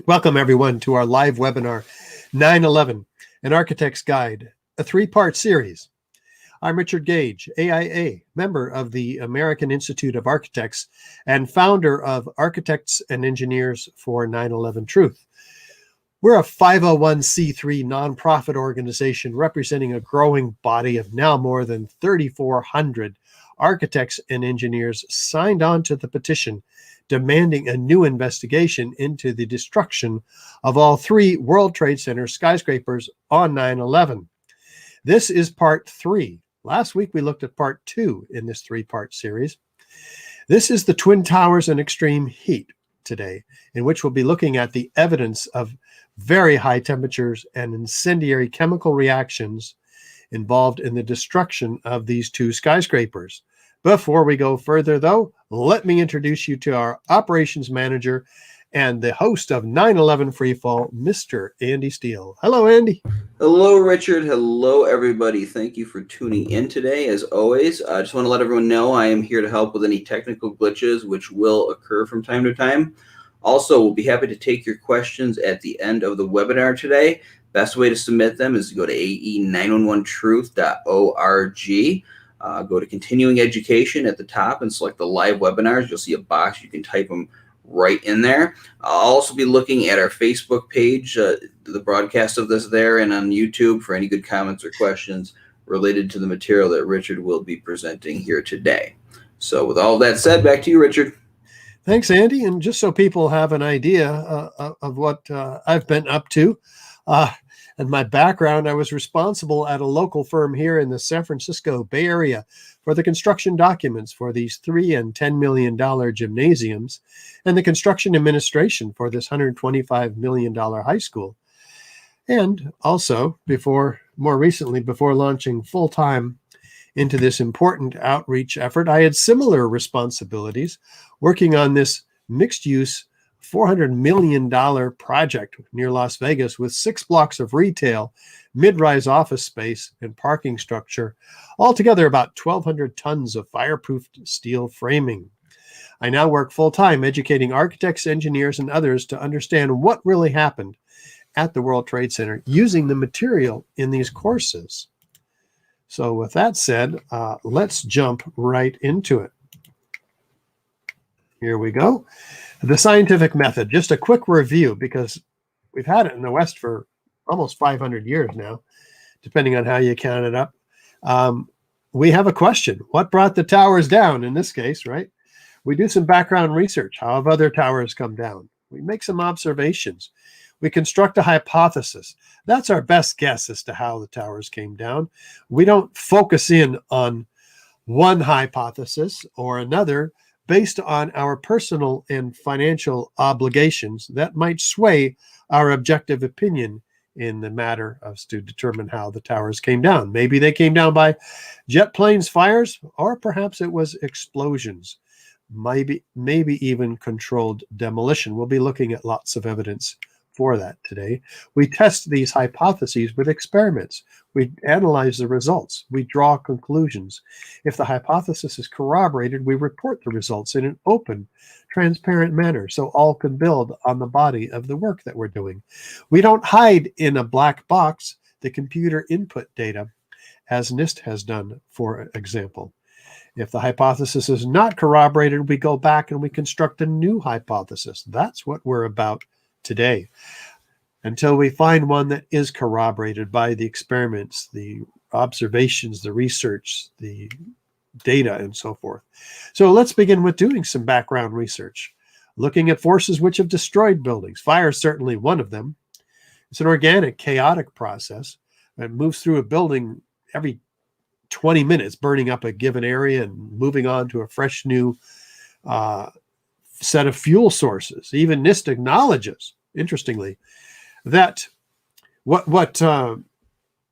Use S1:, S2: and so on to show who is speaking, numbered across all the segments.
S1: Welcome, everyone, to our live webinar, 9/11, An Architect's Guide, a three-part series. I'm Richard Gage, AIA, member of the American Institute of Architects and founder of Architects and Engineers for 9/11 Truth. We're a 501c3 nonprofit organization representing a growing body of now more than 3,400 architects and engineers signed on to the petition demanding a new investigation into the destruction of all three World Trade Center skyscrapers on 9/11. This is part 3. Last week we looked at part 2 in this 3-part series. This is the Twin Towers and extreme heat today, in which we'll be looking at the evidence of very high temperatures and incendiary chemical reactions involved in the destruction of these two skyscrapers. Before we go further, though, let me introduce you to our operations manager and the host of 9/11 Freefall, Mr. Andy Steele. Hello, Andy.
S2: Hello, Richard. Hello, everybody. Thank you for tuning in today. As always, I just want to let everyone know I am here to help with any technical glitches which will occur from time to time. Also, we'll be happy to take your questions at the end of the webinar today. Best way to submit them is to go to ae911truth.org. Go to continuing education at the top and select the live webinars. You'll see a box. You can type them right in there. I'll also be looking at our Facebook page, the broadcast of this there, and on YouTube for any good comments or questions related to the material that Richard will be presenting here today. So with all that said, back to you, Richard.
S1: Thanks, Andy. And just so people have an idea of what I've been up to, and my background, I was responsible at a local firm here in the San Francisco Bay Area for the construction documents for these $3 and $10 million gymnasiums and the construction administration for this $125 million high school. And also, more recently, before launching full-time into this important outreach effort, I had similar responsibilities working on this mixed-use $400 million project near Las Vegas with 6 blocks of retail, mid-rise office space, and parking structure, altogether about 1,200 tons of fireproof steel framing. I now work full-time educating architects, engineers, and others to understand what really happened at the World Trade Center using the material in these courses. So with that said, let's jump right into it. Here we go. The scientific method, just a quick review, because we've had it in the West for almost 500 years now, depending on how you count it up. We have a question. What brought the towers down in this case, right? We do some background research. How have other towers come down? We make some observations. We construct a hypothesis. That's our best guess as to how the towers came down. We don't focus in on one hypothesis or another based on our personal and financial obligations that might sway our objective opinion in the matter of to determine how the towers came down. Maybe they came down by jet planes, fires, or perhaps it was explosions. Maybe even controlled demolition. We'll be looking at lots of evidence for that today. We test these hypotheses with experiments. We analyze the results. We draw conclusions. If the hypothesis is corroborated, we report the results in an open, transparent manner so all can build on the body of the work that we're doing. We don't hide in a black box the computer input data, as NIST has done, for example. If the hypothesis is not corroborated, we go back and we construct a new hypothesis. That's what we're about today, until we find one that is corroborated by the experiments, the observations, the research, the data, and so forth. So let's begin with doing some background research, looking at forces which have destroyed buildings. Fire is certainly one of them. It's an organic, chaotic process that moves through a building every 20 minutes, burning up a given area and moving on to a fresh new set of fuel sources. Even NIST acknowledges, interestingly, that what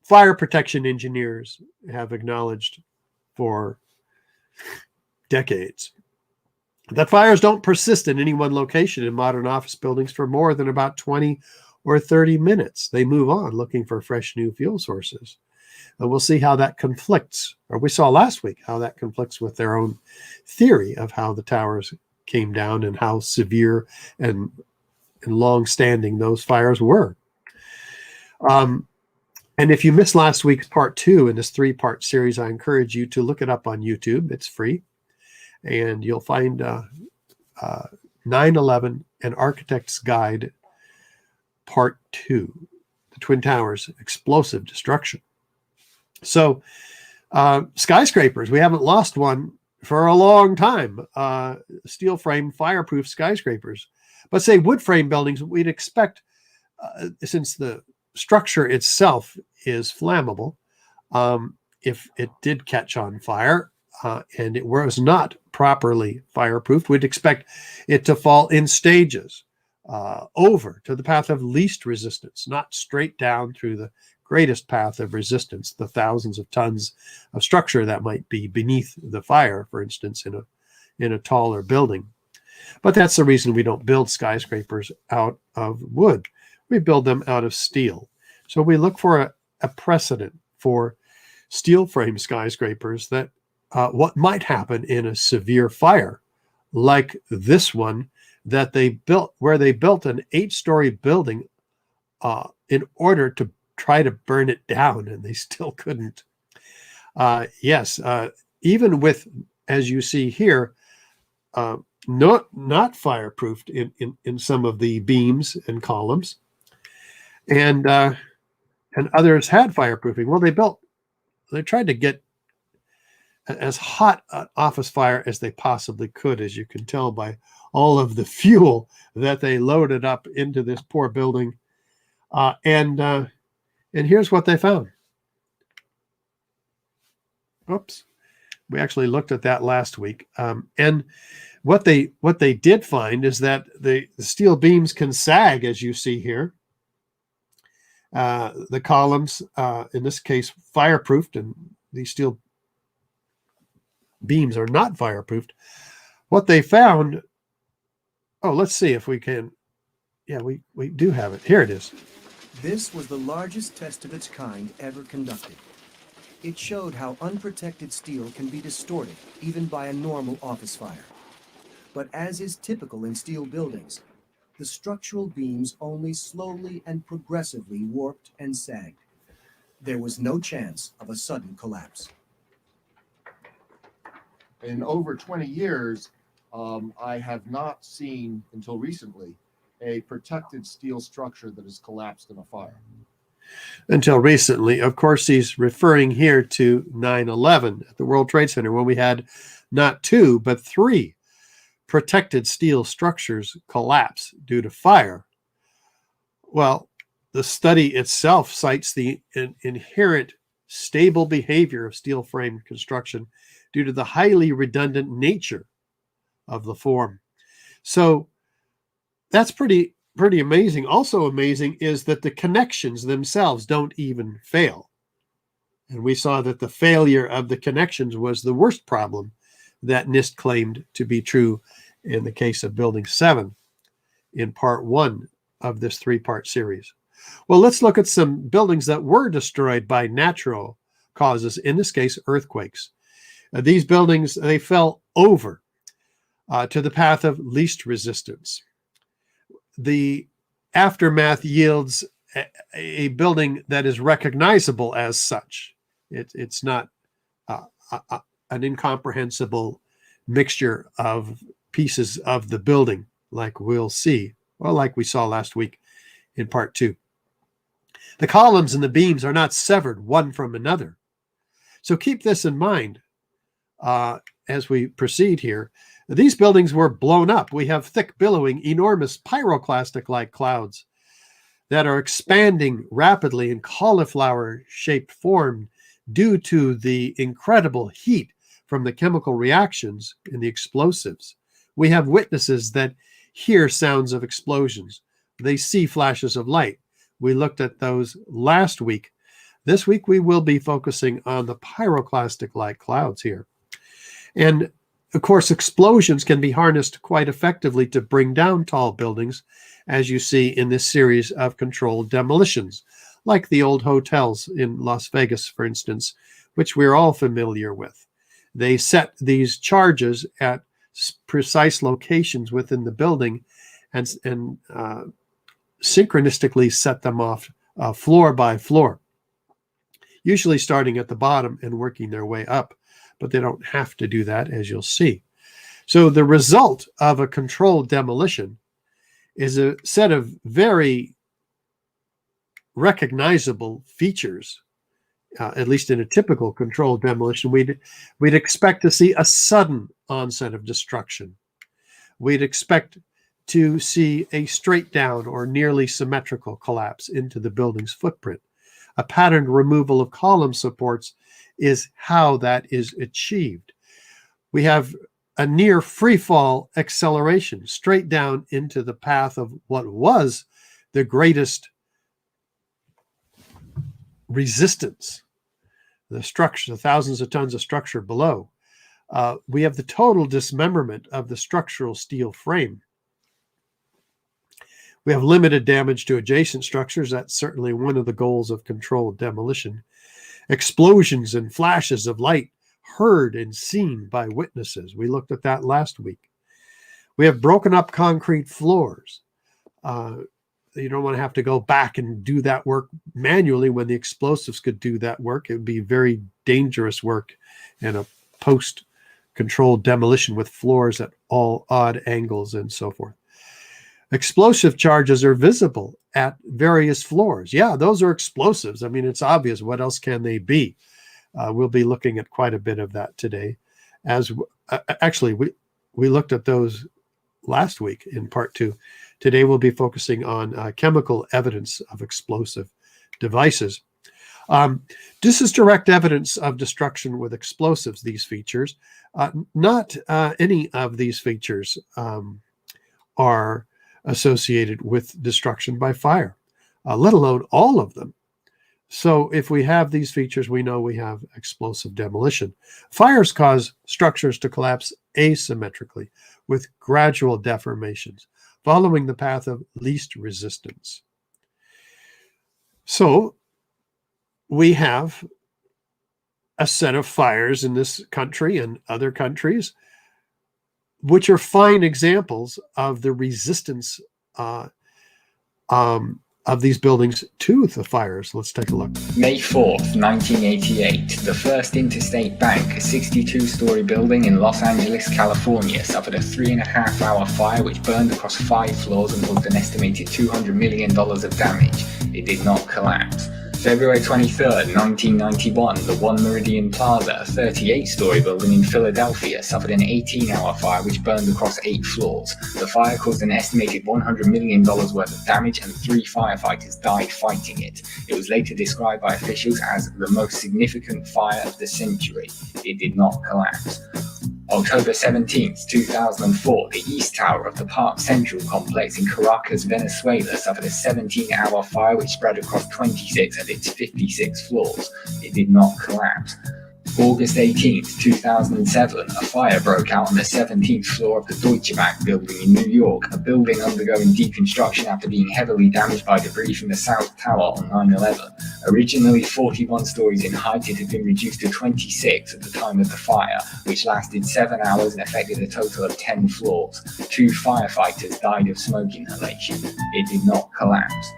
S1: fire protection engineers have acknowledged for decades, that fires don't persist in any one location in modern office buildings for more than about 20 or 30 minutes. They move on looking for fresh new fuel sources. And we'll see how that conflicts, or we saw last week how that conflicts with their own theory of how the towers came down and how severe and and long-standing those fires were. And if you missed last week's part 2 in this 3-part series, I encourage you to look it up on YouTube. It's free. And you'll find 9/11, An Architect's Guide, Part 2, the Twin Towers, Explosive Destruction. So skyscrapers, we haven't lost one for a long time. Steel frame, fireproof skyscrapers. But say wood frame buildings, we'd expect, since the structure itself is flammable, if it did catch on fire and it was not properly fireproofed, we'd expect it to fall in stages over to the path of least resistance, not straight down through the greatest path of resistance, the thousands of tons of structure that might be beneath the fire, for instance, in a taller building. But that's the reason we don't build skyscrapers out of wood. We build them out of steel. So we look for a precedent for steel frame skyscrapers that what might happen in a severe fire, like this one that they built, where they built an 8-story building in order to try to burn it down, and they still couldn't. Yes, even with, as you see here, not fireproofed in some of the beams and columns, and others had fireproofing. Well, they tried to get as hot an office fire as they possibly could, as you can tell by all of the fuel that they loaded up into this poor building. And here's what they found. Oops. We actually looked at that last week. And what they did find is that the steel beams can sag, as you see here. The columns, in this case, fireproofed, and these steel beams are not fireproofed. What they found, let's see if we can. Yeah, we do have it. Here it is.
S3: This was the largest test of its kind ever conducted. It showed how unprotected steel can be distorted, even by a normal office fire. But as is typical in steel buildings, the structural beams only slowly and progressively warped and sagged. There was no chance of a sudden collapse.
S4: In over 20 years, I have not seen, until recently, a protected steel structure that has collapsed in a fire.
S1: Until recently. Of course, he's referring here to 9/11 at the World Trade Center, when we had not 2, but 3 protected steel structures collapse due to fire. Well, the study itself cites the inherent stable behavior of steel frame construction due to the highly redundant nature of the form. So that's pretty amazing. Also amazing is that the connections themselves don't even fail. And we saw that the failure of the connections was the worst problem that NIST claimed to be true in the case of Building 7 in part 1 of this 3-part series. Well, let's look at some buildings that were destroyed by natural causes, in this case, earthquakes. These buildings, they fell over to the path of least resistance. The aftermath yields a building that is recognizable as such. It's not an incomprehensible mixture of pieces of the building like we'll see, or like we saw last week in part 2. The columns and the beams are not severed one from another. So keep this in mind as we proceed here. These buildings were blown up. We have thick, billowing, enormous pyroclastic-like clouds that are expanding rapidly in cauliflower-shaped form due to the incredible heat from the chemical reactions in the explosives. We have witnesses that hear sounds of explosions. They see flashes of light. We looked at those last week. This week we will be focusing on the pyroclastic-like clouds here. And of course, explosions can be harnessed quite effectively to bring down tall buildings, as you see in this series of controlled demolitions, like the old hotels in Las Vegas, for instance, which we're all familiar with. They set these charges at precise locations within the building, and synchronistically set them off floor by floor, usually starting at the bottom and working their way up, but they don't have to do that, as you'll see. So the result of a controlled demolition is a set of very recognizable features. At least in a typical controlled demolition, we'd expect to see a sudden onset of destruction. We'd expect to see a straight down or nearly symmetrical collapse into the building's footprint. A patterned removal of column supports is how that is achieved. We have a near free fall acceleration straight down into the path of what was the greatest resistance, the structure, the thousands of tons of structure below. We have the total dismemberment of the structural steel frame. We have limited damage to adjacent structures. That's certainly one of the goals of controlled demolition. Explosions and flashes of light heard and seen by witnesses. We looked at that last week. We have broken up concrete floors. You don't want to have to go back and do that work manually when the explosives could do that work. It would be very dangerous work in a post-controlled demolition with floors at all odd angles and so forth. Explosive charges are visible at various floors. Yeah, those are explosives. I mean, it's obvious. What else can they be? We'll be looking at quite a bit of that today. Actually, we looked at those last week in part 2. Today we'll be focusing on chemical evidence of explosive devices. This is direct evidence of destruction with explosives, these features. Not any of these features are associated with destruction by fire, let alone all of them. So if we have these features, we know we have explosive demolition. Fires cause structures to collapse asymmetrically with gradual deformations, following the path of least resistance. So we have a set of fires in this country and other countries, which are fine examples of the resistance of these buildings to the fires. Let's take a look.
S5: May 4th, 1988, the First Interstate Bank, a 62-story building in Los Angeles, California, suffered a 3.5-hour fire which burned across 5 floors and caused an estimated $200 million of damage. It did not collapse. February 23rd, 1991, the One Meridian Plaza, a 38-story building in Philadelphia, suffered an 18-hour fire which burned across 8 floors. The fire caused an estimated $100 million worth of damage and 3 firefighters died fighting it. It was later described by officials as the most significant fire of the century. It did not collapse. October 17, 2004, the East Tower of the Park Central complex in Caracas, Venezuela, suffered a 17-hour fire which spread across 26 of its 56 floors. It did not collapse. August 18, 2007, a fire broke out on the 17th floor of the Deutsche Bank building in New York, a building undergoing deconstruction after being heavily damaged by debris from the South Tower on 9/11. Originally 41 stories in height, it had been reduced to 26 at the time of the fire, which lasted 7 hours and affected a total of 10 floors. 2 firefighters died of smoke inhalation. It did not collapse.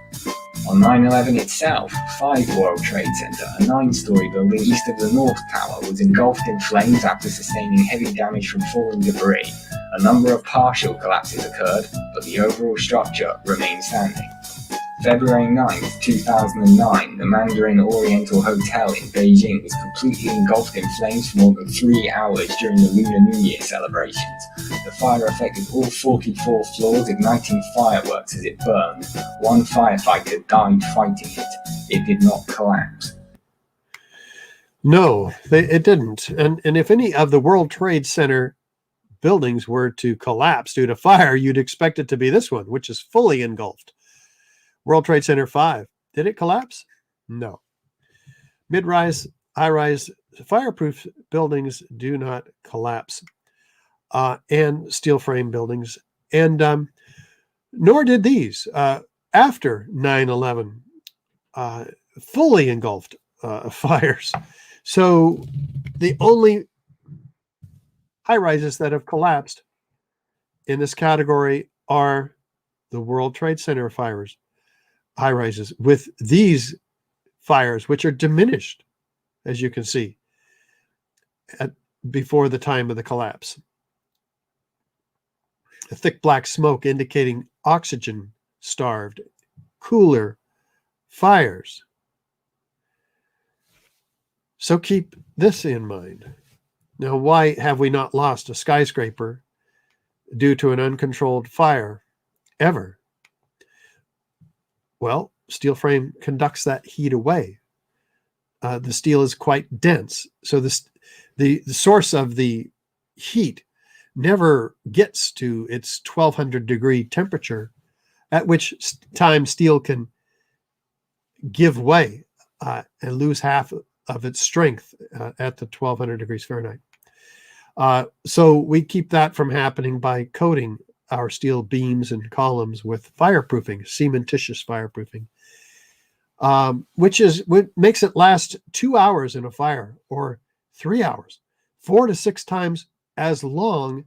S5: On 9/11 itself, 5 World Trade Center, a 9-story building east of the North Tower, was engulfed in flames after sustaining heavy damage from falling debris. A number of partial collapses occurred, but the overall structure remained standing. February 9, 2009, the Mandarin Oriental Hotel in Beijing was completely engulfed in flames for more than 3 hours during the Lunar New Year celebrations. The fire affected all 44 floors, igniting fireworks as it burned. 1 firefighter died fighting it. It did not collapse.
S1: No, it didn't. And if any of the World Trade Center buildings were to collapse due to fire, you'd expect it to be this one, which is fully engulfed. World Trade Center 5. Did it collapse? No. Mid-rise, high-rise, fireproof buildings do not collapse. And steel frame buildings. And nor did these. After 9/11, fully engulfed fires. So the only high-rises that have collapsed in this category are the World Trade Center fires, high rises, with these fires, which are diminished, as you can see, before the time of the collapse. A thick black smoke indicating oxygen-starved, cooler fires. So keep this in mind. Now, why have we not lost a skyscraper due to an uncontrolled fire ever? Well, steel frame conducts that heat away. The steel is quite dense, so the source of the heat never gets to its 1200 degree temperature, at which time steel can give way and lose half of its strength at the 1200 degrees Fahrenheit. So we keep that from happening by coating our steel beams and columns with fireproofing, cementitious fireproofing, which makes it last 2 hours in a fire, or 3 hours, 4 to 6 times as longer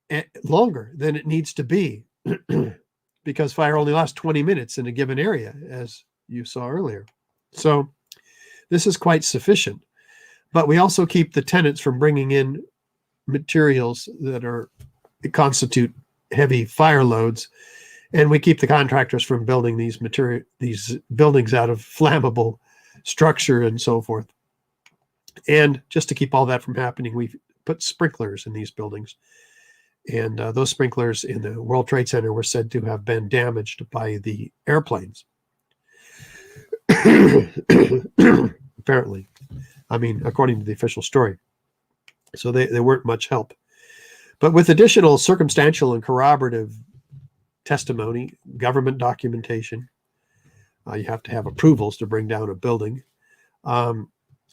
S1: than it needs to be, because fire only lasts 20 minutes in a given area, as you saw earlier. So this is quite sufficient. But we also keep the tenants from bringing in materials that constitute heavy fire loads, and we keep the contractors from building these buildings out of flammable structure and so forth. And just to keep all that from happening, we've put sprinklers in these buildings. And those sprinklers in the World Trade Center were said to have been damaged by the airplanes. Apparently. I mean, according to the official story. So they weren't much help. But with additional circumstantial and corroborative testimony, government documentation, you have to have approvals to bring down a building.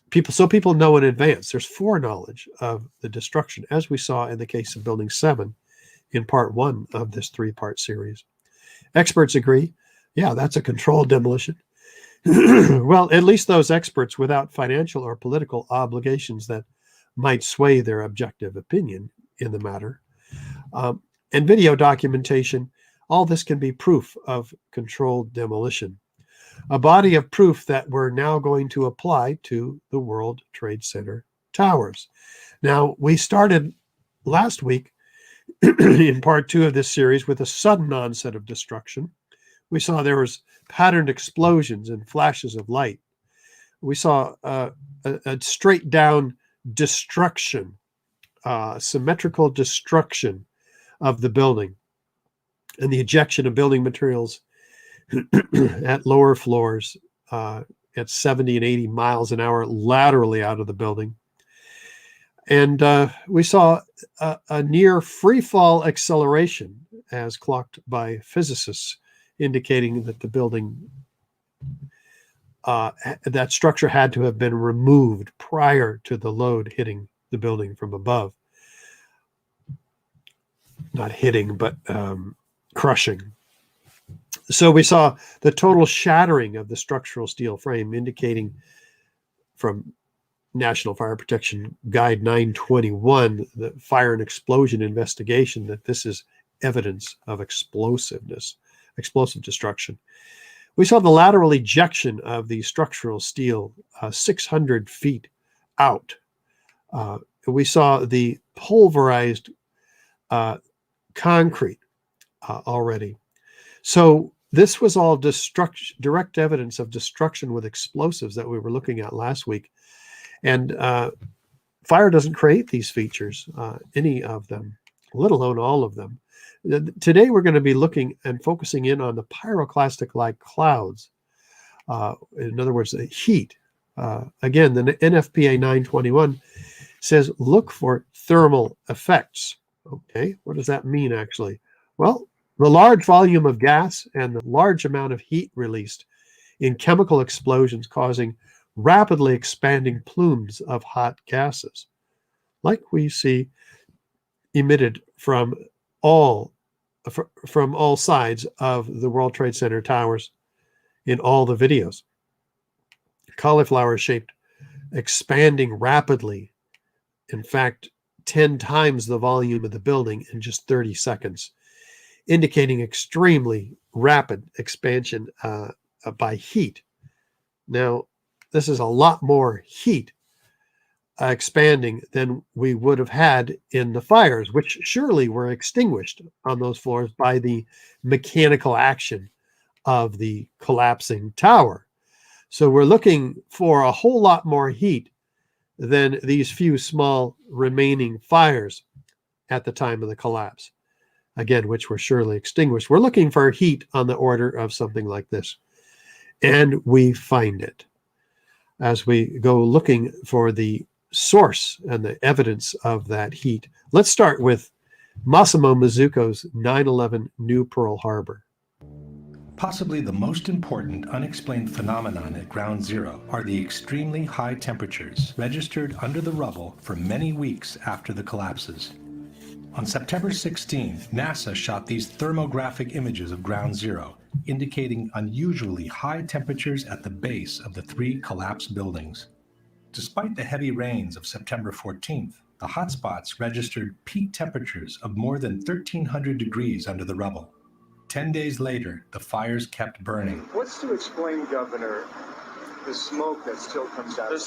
S1: People know in advance. There's foreknowledge of the destruction, as we saw in the case of Building 7 in part 1 of this 3-part series. Experts agree, yeah, that's a controlled demolition. Well, at least those experts without financial or political obligations that might sway their objective opinion in the matter. And video documentation, all this can be proof of controlled demolition. A body of proof that we're now going to apply to the World Trade Center towers. Now, we started last week in part 2 of this series with a sudden onset of destruction. We saw there was patterned explosions and flashes of light. We saw a straight down destruction, symmetrical destruction of the building, and the ejection of building materials at lower floors at 70 and 80 miles an hour laterally out of the building. And we saw a near free fall acceleration as clocked by physicists, indicating that the building, that structure had to have been removed prior to the load hitting the building from above. Not hitting, but crushing. So we saw the total shattering of the structural steel frame, indicating from National Fire Protection Guide 921, the fire and explosion investigation, that this is evidence of explosive destruction. We saw the lateral ejection of the structural steel 600 feet out. We saw the pulverized concrete already. So this was all direct evidence of destruction with explosives that we were looking at last week. And fire doesn't create these features, any of them, let alone all of them. Today, we're going to be looking and focusing in on the pyroclastic-like clouds. In other words, the heat. Again, the NFPA 921 says, look for thermal effects. Okay, what does that mean, actually? Well, the large volume of gas and the large amount of heat released in chemical explosions causing rapidly expanding plumes of hot gases, like we see emitted from all sides of the World Trade Center towers in all the videos. Cauliflower-shaped, expanding rapidly. In fact, 10 times the volume of the building in just 30 seconds. indicating extremely rapid expansion by heat. Now, this is a lot more heat expanding than we would have had in the fires, which surely were extinguished on those floors by the mechanical action of the collapsing tower. So we're looking for a whole lot more heat than these few small remaining fires at the time of the collapse, again, which were surely extinguished. We're looking for heat on the order of something like this, and we find it as we go looking for the source and the evidence of that heat. Let's start with Massimo Mazzucco's 9/11 New Pearl Harbor.
S6: Possibly the most important unexplained phenomenon at Ground Zero are the extremely high temperatures registered under the rubble for many weeks after the collapses. On September 16, NASA shot these thermographic images of Ground Zero, indicating unusually high temperatures at the base of the 3 collapsed buildings. Despite the heavy rains of September 14th, the hotspots registered peak temperatures of more than 1,300 degrees under the rubble. 10 days later, the fires kept burning.
S7: What's to explain, Governor, the smoke that still comes out?
S8: There's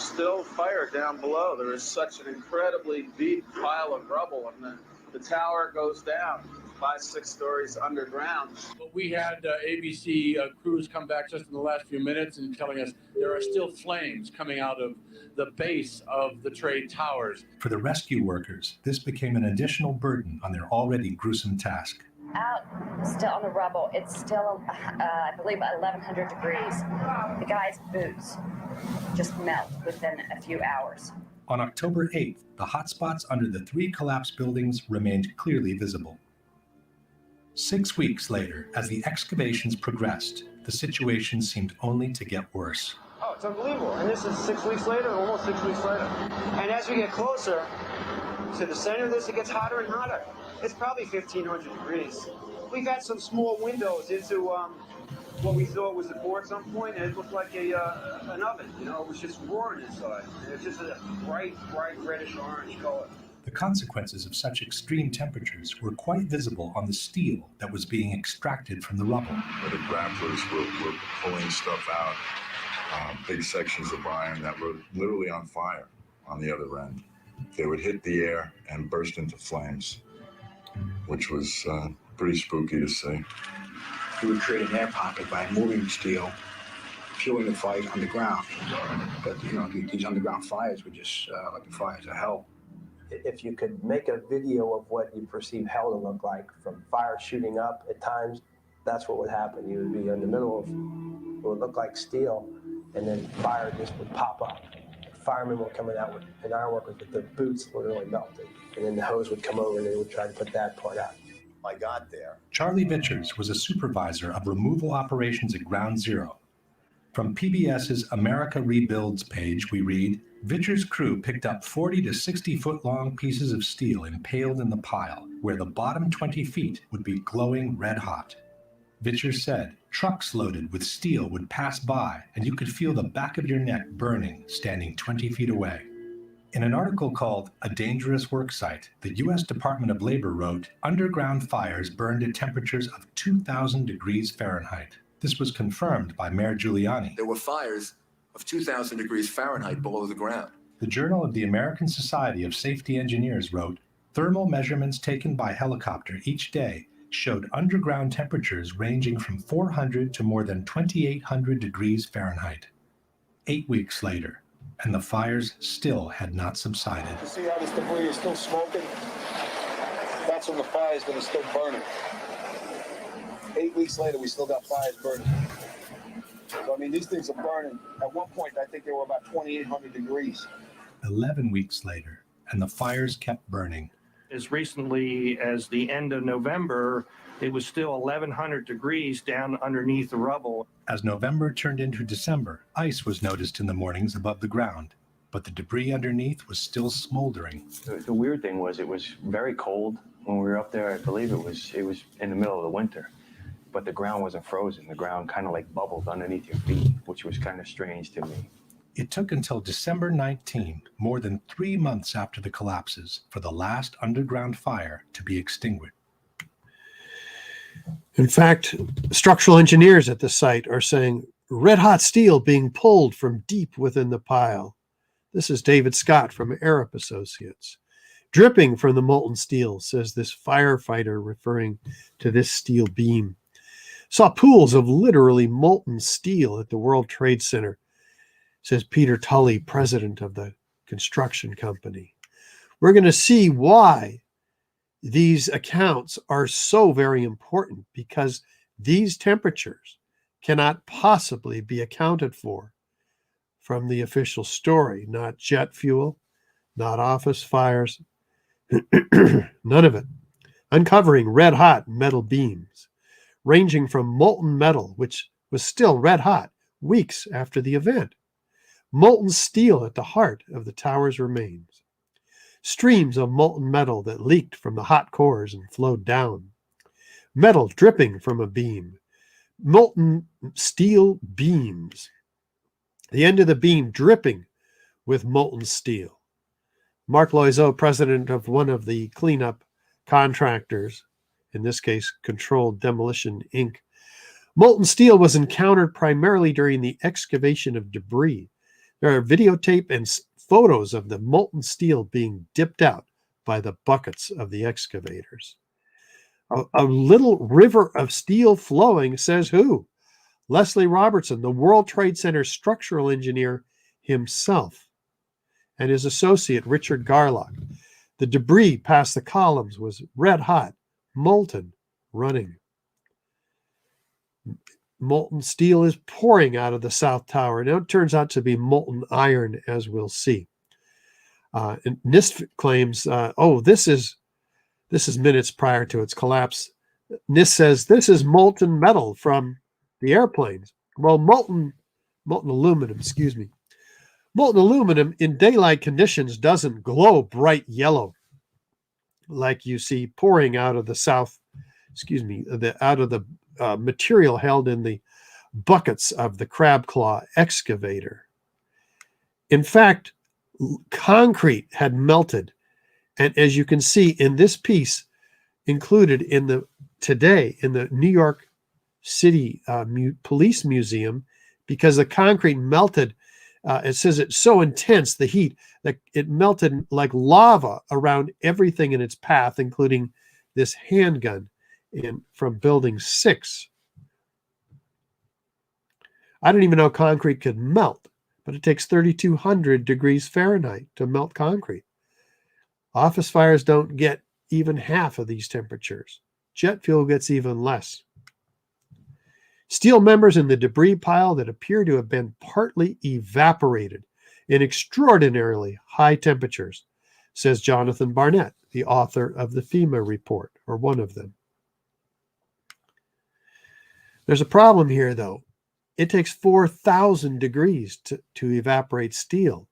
S8: still fire down below. There is such an incredibly deep pile of rubble, and the tower goes down 5-6 stories underground.
S9: But we had ABC crews come back just in the last few minutes and telling us there are still flames coming out of the base of the trade towers.
S6: For the rescue workers, this became an additional burden on their already gruesome task.
S10: Out still on the rubble, it's still, I believe, 1,100 degrees. The guy's boots just melt within a few hours.
S6: On October 8th, the hotspots under the 3 collapsed buildings remained clearly visible. 6 weeks later, as the excavations progressed, the situation seemed only to get worse.
S7: Oh, it's unbelievable. And this is 6 weeks later, almost 6 weeks later. And as we get closer to the center of this, it gets hotter and hotter. It's probably 1,500 degrees. We've had some small windows into what we thought was a core at some point, and it looked like an oven. You know, it was just roaring inside. And it's just a bright reddish orange color.
S6: The consequences of such extreme temperatures were quite visible on the steel that was being extracted from the rubble.
S11: The grapplers were pulling stuff out, big sections of iron that were literally on fire on the other end. They would hit the air and burst into flames, which was pretty spooky to see.
S12: We would create an air pocket by moving steel, fueling the fires underground. But, you know, these underground fires were just like the fires of hell.
S13: If you could make a video of what you perceive hell to look like, from fire shooting up at times, that's what would happen. You would be in the middle of what would look like steel, and then fire just would pop up. Firemen were coming out with, and our workers with their boots literally melted. And then the hose would come over and they would try to put that part out.
S7: I got there.
S6: Charlie Vichers was a supervisor of removal operations at Ground Zero. From PBS's America Rebuilds page, we read, Vichers' crew picked up 40 to 60 foot long pieces of steel impaled in the pile, where the bottom 20 feet would be glowing red hot. Vichers said, trucks loaded with steel would pass by, and you could feel the back of your neck burning standing 20 feet away. In an article called A Dangerous Work Site, the U.S. Department of Labor wrote, underground fires burned at temperatures of 2,000 degrees Fahrenheit. This was confirmed by Mayor Giuliani.
S14: There were fires of 2,000 degrees Fahrenheit below the ground.
S6: The Journal of the American Society of Safety Engineers wrote, thermal measurements taken by helicopter each day showed underground temperatures ranging from 400 to more than 2,800 degrees Fahrenheit. 8 weeks later, and the fires still had not subsided.
S7: You see how this debris is still smoking? That's when the fire's going to still burning. 8 weeks later, we still got fires burning. So, I mean, these things are burning. At one point, I think they were about 2,800 degrees.
S6: 11 weeks later, and the fires kept burning.
S15: As recently as the end of November, it was still 1,100 degrees down underneath the rubble.
S6: As November turned into December, ice was noticed in the mornings above the ground, but the debris underneath was still smoldering.
S16: The weird thing was it was very cold when we were up there. I believe it was in the middle of the winter, but the ground wasn't frozen. The ground kind of like bubbled underneath your feet, which was kind of strange to me.
S6: It took until December 19, more than 3 months after the collapses, for the last underground fire to be extinguished.
S1: In fact, structural engineers at the site are saying red hot steel being pulled from deep within the pile. This is David Scott from Arup Associates. Dripping from the molten steel, says this firefighter referring to this steel beam. Saw pools of literally molten steel at the World Trade Center, says Peter Tully, president of the construction company. We're going to see why these accounts are so very important, because these temperatures cannot possibly be accounted for from the official story. Not jet fuel, not office fires, none of it. Uncovering red hot metal beams, ranging from molten metal, which was still red hot weeks after the event, molten steel at the heart of the tower's remains, streams of molten metal that leaked from the hot cores and flowed down, metal dripping from a beam, molten steel beams, the end of the beam dripping with molten steel. Mark Loiseau, president of one of the cleanup contractors, in this case, Controlled Demolition, Inc. Molten steel was encountered primarily during the excavation of debris. There are videotape and photos of the molten steel being dipped out by the buckets of the excavators. A little river of steel flowing, says who? Leslie Robertson, the World Trade Center structural engineer himself, and his associate, Richard Garlock. The debris past the columns was red hot, molten, running. Molten steel is pouring out of the South Tower. Now it turns out to be molten iron, as we'll see. And NIST claims, this is minutes prior to its collapse. NIST says this is molten metal from the airplanes. Well, molten aluminum, molten aluminum in daylight conditions doesn't glow bright yellow like you see pouring out of the material held in the buckets of the crab claw excavator. In fact, concrete had melted, and as you can see in this piece included in the New York City Police Museum, because the concrete melted, it says it's so intense, the heat, that it melted like lava around everything in its path, including this handgun from building 6. I didn't even know concrete could melt, but it takes 3,200 degrees Fahrenheit to melt concrete. Office fires don't get even half of these temperatures. Jet fuel gets even less. Steel members in the debris pile that appear to have been partly evaporated in extraordinarily high temperatures, says Jonathan Barnett, the author of the FEMA report, or one of them. There's a problem here, though. It takes 4,000 degrees to evaporate steel,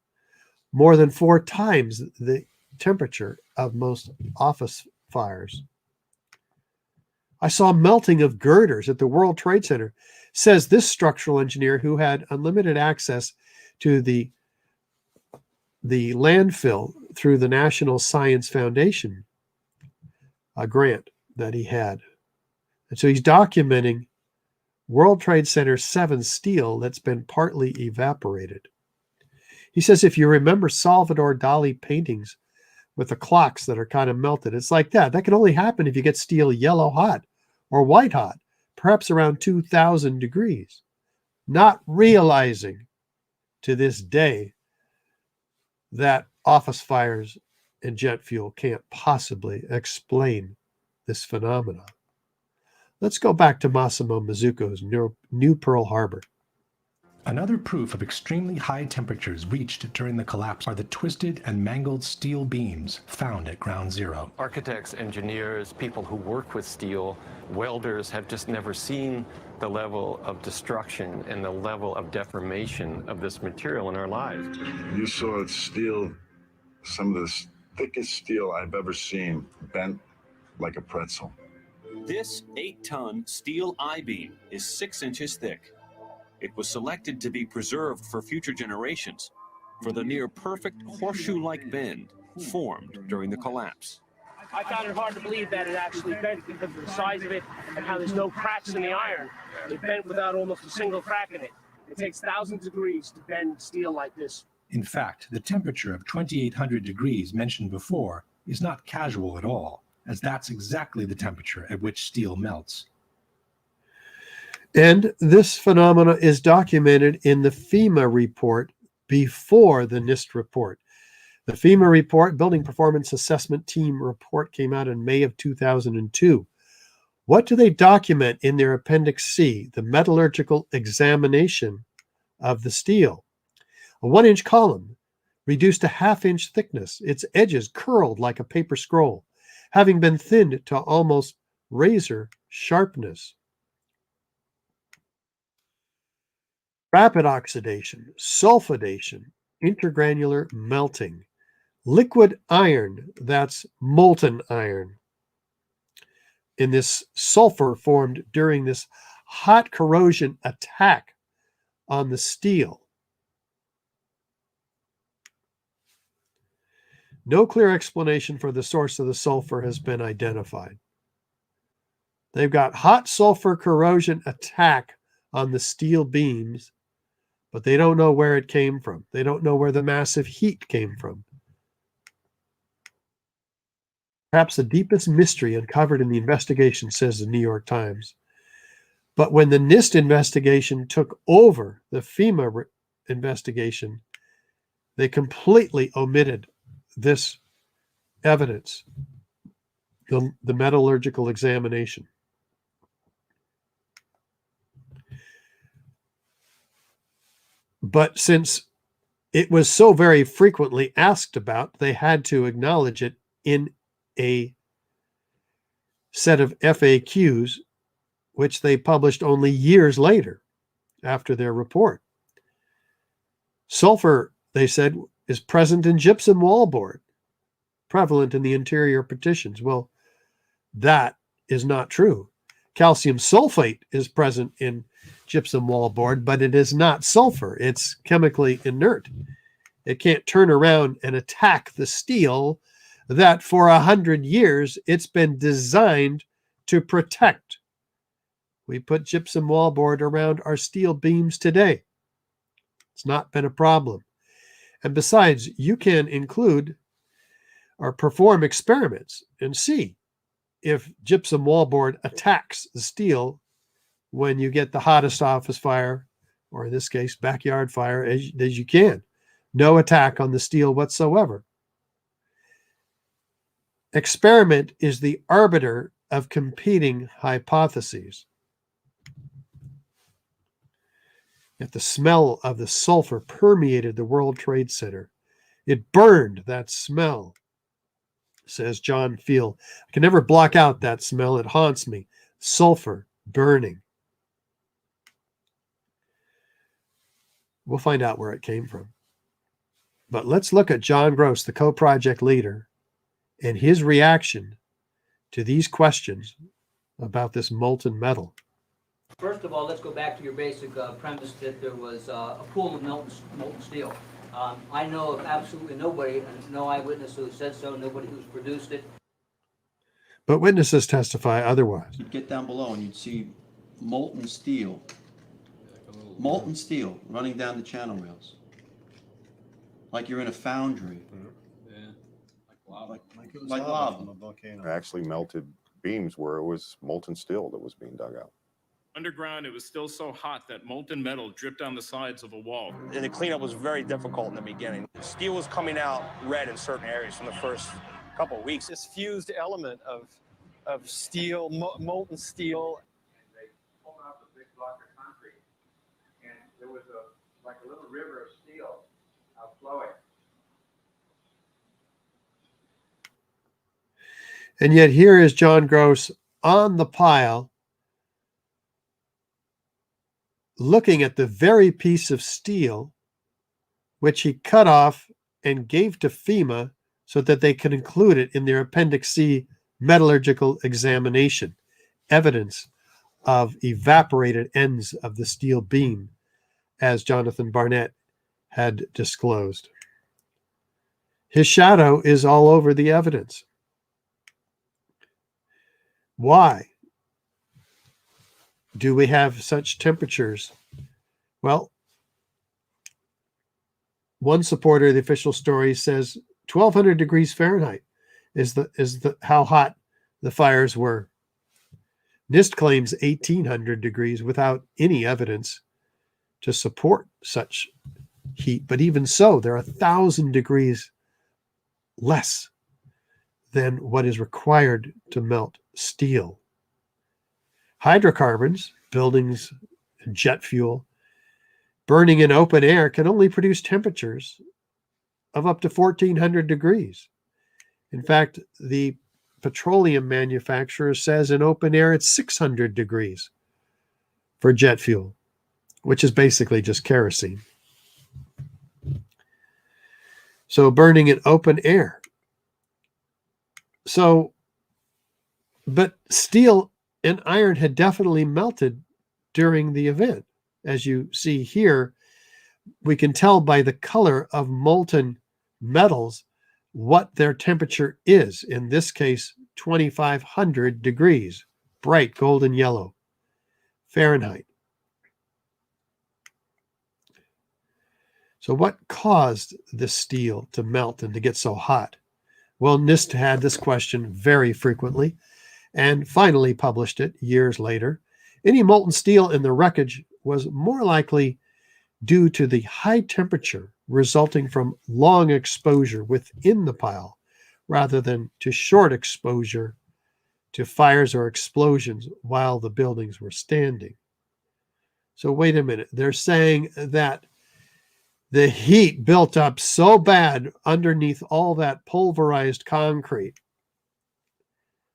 S1: more than 4 times the temperature of most office fires. I saw melting of girders at the World Trade Center, says this structural engineer who had unlimited access to the landfill through the National Science Foundation, a grant that he had. And so he's documenting World Trade Center 7 steel that's been partly evaporated. He says if you remember Salvador Dali paintings with the clocks that are kind of melted, it's like that. That can only happen if you get steel yellow hot or white hot, perhaps around 2,000 degrees. Not realizing to this day that office fires and jet fuel can't possibly explain this phenomenon. Let's go back to Massimo Mazzucco's New Pearl Harbor.
S6: Another proof of extremely high temperatures reached during the collapse are the twisted and mangled steel beams found at Ground Zero.
S17: Architects, engineers, people who work with steel, welders have just never seen the level of destruction and the level of deformation of this material in our lives.
S11: You saw steel, some of the thickest steel I've ever seen, bent like a pretzel.
S18: This 8-ton steel I-beam is 6 inches thick. It was selected to be preserved for future generations for the near-perfect horseshoe-like bend formed during the collapse.
S19: I found it hard to believe that it actually bent because of the size of it and how there's no cracks in the iron. It bent without almost a single crack in it. It takes thousands of degrees to bend steel like this.
S6: In fact, the temperature of 2800 degrees mentioned before is not casual at all, as that's exactly the temperature at which steel melts.
S1: And this phenomena is documented in the FEMA report before the NIST report. The FEMA report, Building Performance Assessment Team report, came out in May of 2002. What do they document in their Appendix C? The metallurgical examination of the steel. A 1-inch column reduced to half-inch thickness, its edges curled like a paper scroll, having been thinned to almost razor sharpness. Rapid oxidation, sulfidation, intergranular melting, liquid iron, that's molten iron. In this sulfur formed during this hot corrosion attack on the steel. No clear explanation for the source of the sulfur has been identified. They've got hot sulfur corrosion attack on the steel beams, but they don't know where it came from. They don't know where the massive heat came from. Perhaps the deepest mystery uncovered in the investigation, says the New York Times. But when the NIST investigation took over the FEMA investigation, they completely omitted this evidence, the metallurgical examination. But since it was so very frequently asked about, they had to acknowledge it in a set of FAQs, which they published only years later after their report. Sulfur, they said, is present in gypsum wallboard, prevalent in the interior partitions. Well, that is not true. Calcium sulfate is present in gypsum wallboard, but it is not sulfur. It's chemically inert. It can't turn around and attack the steel that for 100 years it's been designed to protect. We put gypsum wallboard around our steel beams today. It's not been a problem. And besides, you can include or perform experiments and see if gypsum wallboard attacks the steel when you get the hottest office fire, or in this case, backyard fire, as you can. No attack on the steel whatsoever. Experiment is the arbiter of competing hypotheses. If the smell of the sulfur permeated the World Trade Center, it burned that smell, says John Field. I can never block out that smell. It haunts me. Sulfur burning. We'll find out where it came from. But let's look at John Gross, the co-project leader, and his reaction to these questions about this molten metal.
S20: First of all, let's go back to your basic premise that there was a pool of molten steel. I know of absolutely nobody, no eyewitness who said so, nobody who's produced it.
S1: But witnesses testify otherwise.
S21: You'd get down below and you'd see molten steel running down the channel rails. Like you're in a foundry.
S22: Yeah.
S21: Like lava.
S23: Actually melted beams where it was molten steel that was being dug out.
S24: Underground, it was still so hot that molten metal dripped down the sides of a wall.
S25: And the cleanup was very difficult in the beginning. Steel was coming out red in certain areas from the first couple of weeks.
S26: This fused element of steel, molten steel.
S27: And they pulled out the big block of concrete, and there was like a little river of steel flowing.
S1: And yet here is John Gross on the pile, looking at the very piece of steel which he cut off and gave to FEMA so that they could include it in their Appendix C metallurgical examination, evidence of evaporated ends of the steel beam, as Jonathan Barnett had disclosed. His shadow is all over the evidence. Why do we have such temperatures? Well, one supporter of the official story says 1,200 degrees Fahrenheit is how hot the fires were. NIST claims 1,800 degrees without any evidence to support such heat. But even so, they're 1,000 degrees less than what is required to melt steel. Hydrocarbons, buildings, jet fuel, burning in open air can only produce temperatures of up to 1,400 degrees. In fact, the petroleum manufacturer says in open air it's 600 degrees for jet fuel, which is basically just kerosene. So burning in open air. So, but steel and iron had definitely melted during the event. As you see here, we can tell by the color of molten metals what their temperature is. In this case, 2,500 degrees, bright golden yellow Fahrenheit. So what caused the steel to melt and to get so hot? Well, NIST had this question very frequently and finally published it years later. Any molten steel in the wreckage was more likely due to the high temperature resulting from long exposure within the pile rather than to short exposure to fires or explosions while the buildings were standing. So wait a minute. They're saying that the heat built up so bad underneath all that pulverized concrete.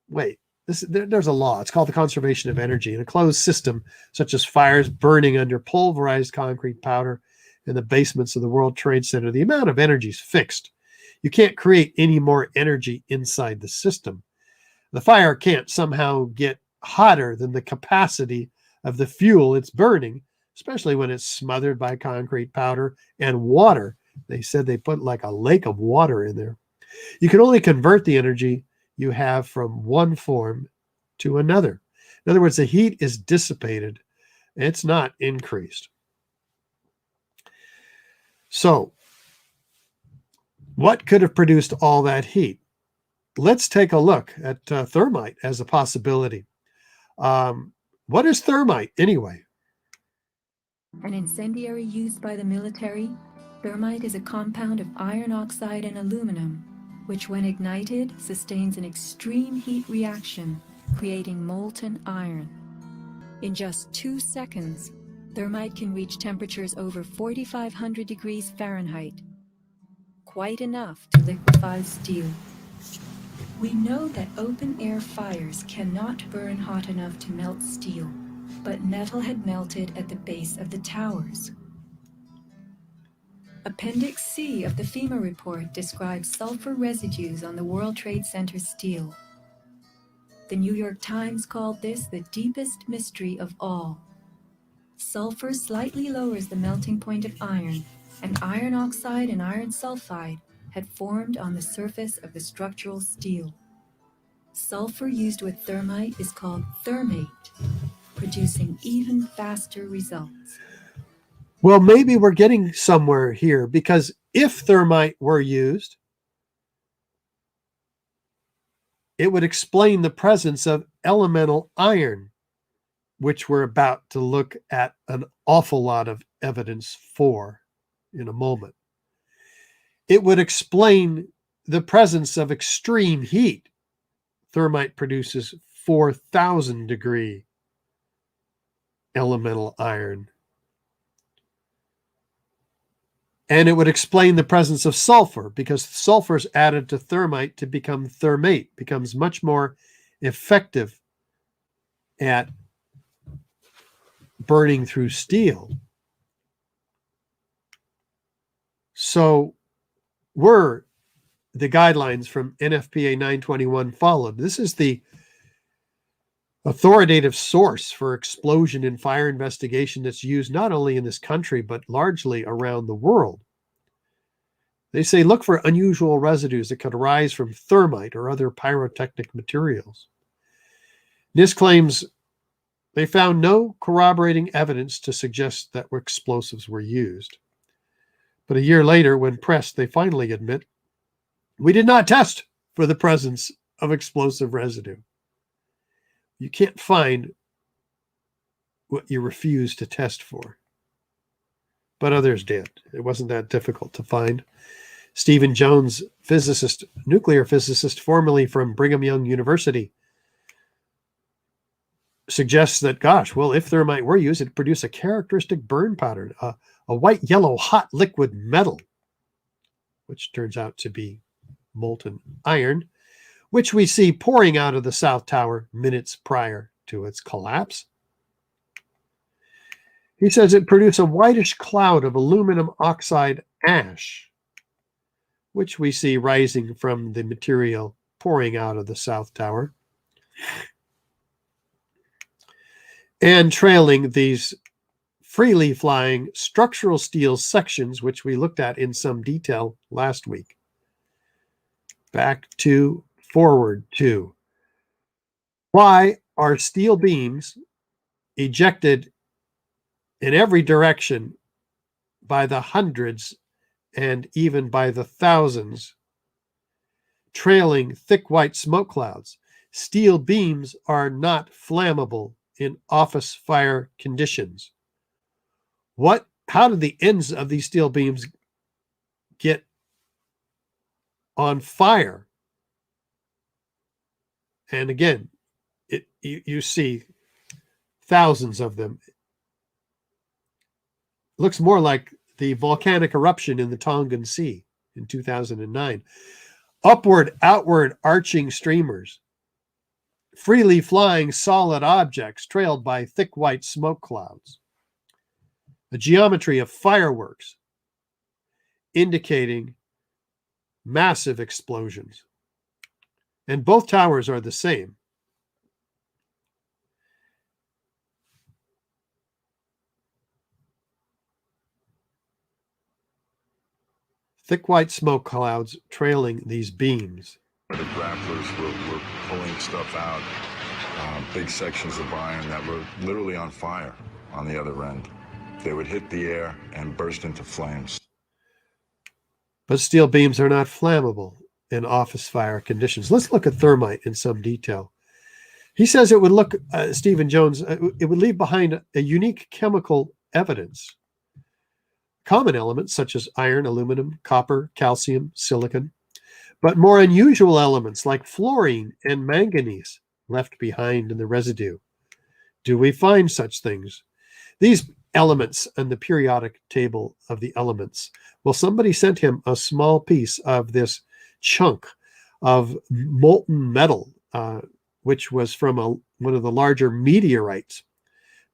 S1: Wait, there's a law. It's called the conservation of energy. In a closed system, such as fires burning under pulverized concrete powder in the basements of the World Trade Center, the amount of energy is fixed. You can't create any more energy inside the system. The fire can't somehow get hotter than the capacity of the fuel it's burning, especially when it's smothered by concrete powder and water. They said they put like a lake of water in there. You can only convert the energy you have from one form to another. In other words, the heat is dissipated. It's not increased. So, what could have produced all that heat? Let's take a look at thermite as a possibility. What is thermite anyway?
S2: An incendiary used by the military, thermite is a compound of iron oxide and aluminum, which when ignited sustains an extreme heat reaction, creating molten iron. In just 2 seconds, thermite can reach temperatures over 4,500 degrees Fahrenheit, quite enough to liquefy steel. We know that open-air fires cannot burn hot enough to melt steel, but metal had melted at the base of the towers. Appendix C of the FEMA report describes sulfur residues on the World Trade Center steel. The New York Times called this the deepest mystery of all. Sulfur slightly lowers the melting point of iron, and iron oxide and iron sulfide had formed on the surface of the structural steel. Sulfur used with thermite is called thermate, producing even faster results.
S1: Well, maybe we're getting somewhere here, because if thermite were used, it would explain the presence of elemental iron, which we're about to look at an awful lot of evidence for in a moment. It would explain the presence of extreme heat. Thermite produces 4,000 degree elemental iron. And it would explain the presence of sulfur, because sulfur is added to thermite to become thermate, becomes much more effective at burning through steel. So were the guidelines from NFPA 921 followed? This is the authoritative source for explosion and fire investigation that's used not only in this country, but largely around the world. They say, look for unusual residues that could arise from thermite or other pyrotechnic materials. NIST claims they found no corroborating evidence to suggest that explosives were used. But a year later, when pressed, they finally admit, we did not test for the presence of explosive residue. You can't find what you refuse to test for. But others did. It wasn't that difficult to find. Stephen Jones, physicist, nuclear physicist, formerly from Brigham Young University, suggests that, gosh, well, if thermite were used, it'd produce a characteristic burn pattern, a white, yellow, hot liquid metal, which turns out to be molten iron, which we see pouring out of the South Tower minutes prior to its collapse. He says it produced a whitish cloud of aluminum oxide ash, which we see rising from the material pouring out of the South Tower, and trailing these freely flying structural steel sections, which we looked at in some detail last week. Back to, forward to. Why are steel beams ejected in every direction by the hundreds and even by the thousands, trailing thick white smoke clouds? Steel beams are not flammable in office fire conditions. How did the ends of these steel beams get on fire? And again, you see thousands of them. Looks more like the volcanic eruption in the Tongan Sea in 2009. Upward, outward arching streamers, freely flying solid objects trailed by thick white smoke clouds. The geometry of fireworks indicating massive explosions. And both towers are the same. Thick white smoke clouds trailing these beams.
S11: The grapplers were pulling stuff out, big sections of iron that were literally on fire on the other end. They would hit the air and burst into flames.
S1: But steel beams are not flammable in office fire conditions. Let's look at thermite in some detail. He says it would look, Stephen Jones, it would leave behind a unique chemical evidence. Common elements such as iron, aluminum, copper, calcium, silicon, but more unusual elements like fluorine and manganese left behind in the residue. Do we find such things? These elements in the periodic table of the elements. Well, somebody sent him a small piece of this chunk of molten metal, which was from one of the larger meteorites.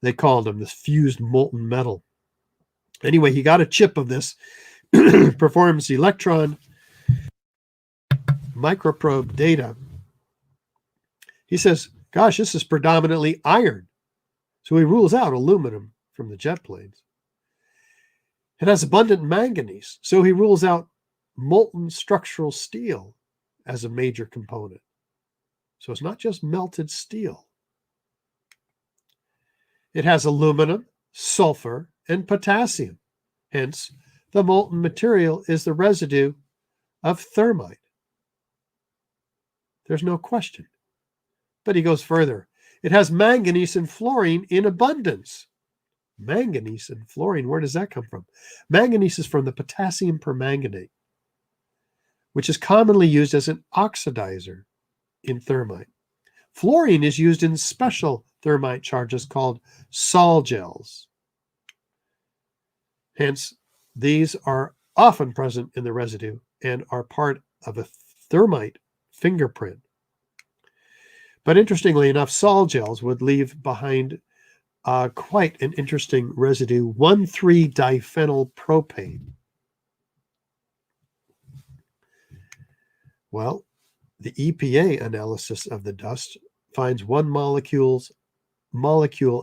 S1: They called them this fused molten metal. Anyway, he got a chip of this, performs electron microprobe data. He says, gosh, this is predominantly iron. So he rules out aluminum from the jet planes. It has abundant manganese, so he rules out molten structural steel as a major component. So it's not just melted steel. It has aluminum, sulfur, and potassium. Hence, the molten material is the residue of thermite. There's no question. But he goes further. It has manganese and fluorine in abundance. Manganese and fluorine, where does that come from? Manganese is from the potassium permanganate, which is commonly used as an oxidizer in thermite. Fluorine is used in special thermite charges called sol gels. Hence, these are often present in the residue and are part of a thermite fingerprint. But interestingly enough, sol gels would leave behind quite an interesting residue, 1,3-diphenyl propane. Well, the EPA analysis of the dust finds one molecule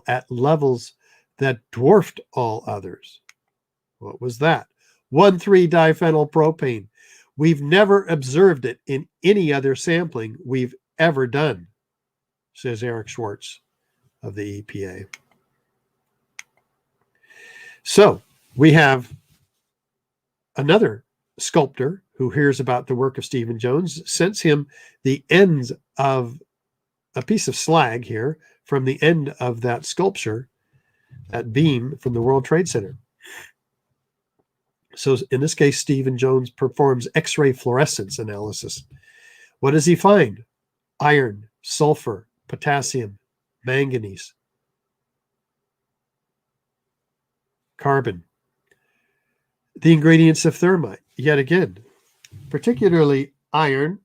S1: at levels that dwarfed all others. What was that? 1,3-diphenyl propane. We've never observed it in any other sampling we've ever done. says Eric Schwartz of the EPA. So we have another sculptor who hears about the work of Stephen Jones, sends him the ends of a piece of slag here from the end of that sculpture, that beam from the World Trade Center. So in this case, Stephen Jones performs X-ray fluorescence analysis. What does he find? Iron, sulfur, potassium, manganese, carbon. The ingredients of thermite, yet again, particularly iron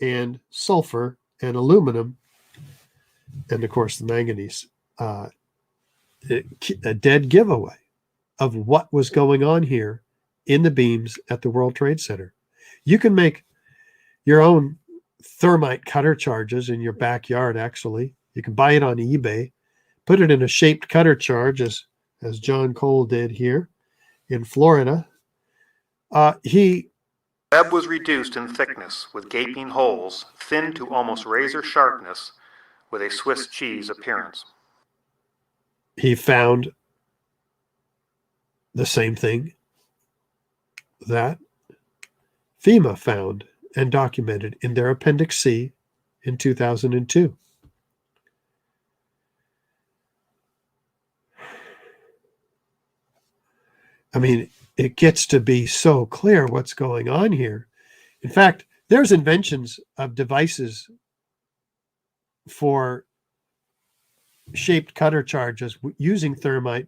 S1: and sulfur and aluminum, and of course the manganese. A dead giveaway of what was going on here in the beams at the World Trade Center. You can make your own thermite cutter charges in your backyard, actually. You can buy it on eBay, put it in a shaped cutter charge, as John Cole did here in Florida.
S3: The web was reduced in thickness with gaping holes, thinned to almost razor sharpness, with a Swiss cheese appearance.
S1: He found the same thing that FEMA found and documented in their Appendix C in 2002. I mean, it gets to be so clear what's going on here. In fact, there's inventions of devices for shaped cutter charges using thermite,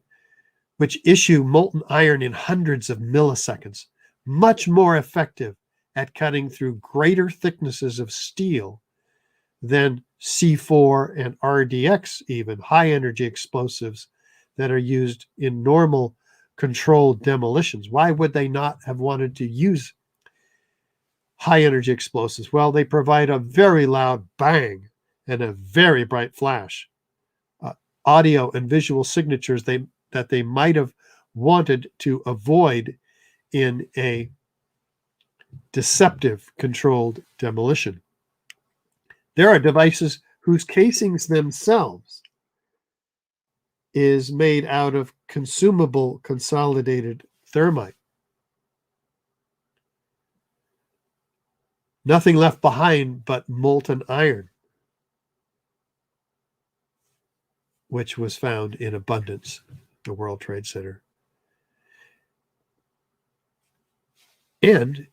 S1: which issue molten iron in hundreds of milliseconds, much more effective at cutting through greater thicknesses of steel than C4 and RDX, even high energy explosives that are used in normal controlled demolitions. Why would they not have wanted to use high energy explosives? Well, they provide a very loud bang and a very bright flash. Audio and visual signatures that they might have wanted to avoid in a deceptive controlled demolition. There are devices whose casings themselves is made out of consumable consolidated thermite. Nothing left behind but molten iron, which was found in abundance at the World Trade Center. And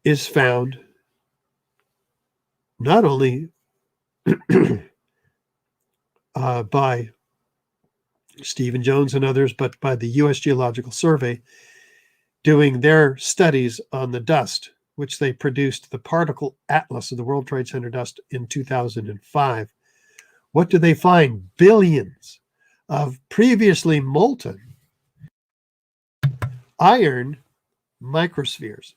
S1: is found not only by Stephen Jones and others, but by the U.S. Geological Survey doing their studies on the dust, which they produced the particle atlas of the World Trade Center dust in 2005. What do they find? Billions of previously molten iron microspheres.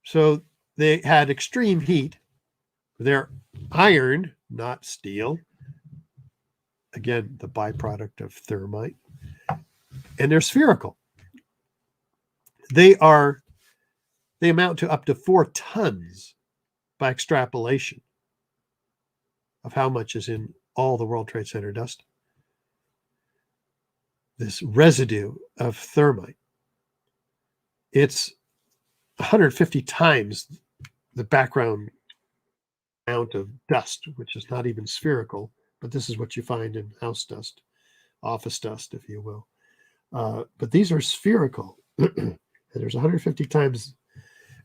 S1: So they had extreme heat. They're iron, not steel. Again, the byproduct of thermite. And they're spherical. They amount to up to 4 tons by extrapolation of how much is in all the World Trade Center dust. This residue of thermite. It's 150 times the background amount of dust, which is not even spherical, but this is what you find in house dust, office dust, if you will. But these are spherical. And there's 150 times,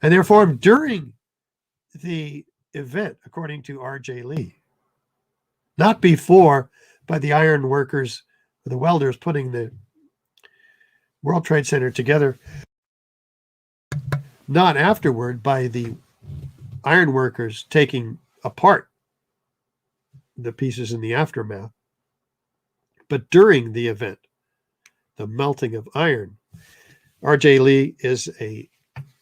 S1: and they're formed during the event, according to R.J. Lee. Not before by the iron workers, the welders putting the World Trade Center together. Not afterward by the iron workers taking apart the pieces in the aftermath, but during the event, the melting of iron. R.J. Lee is a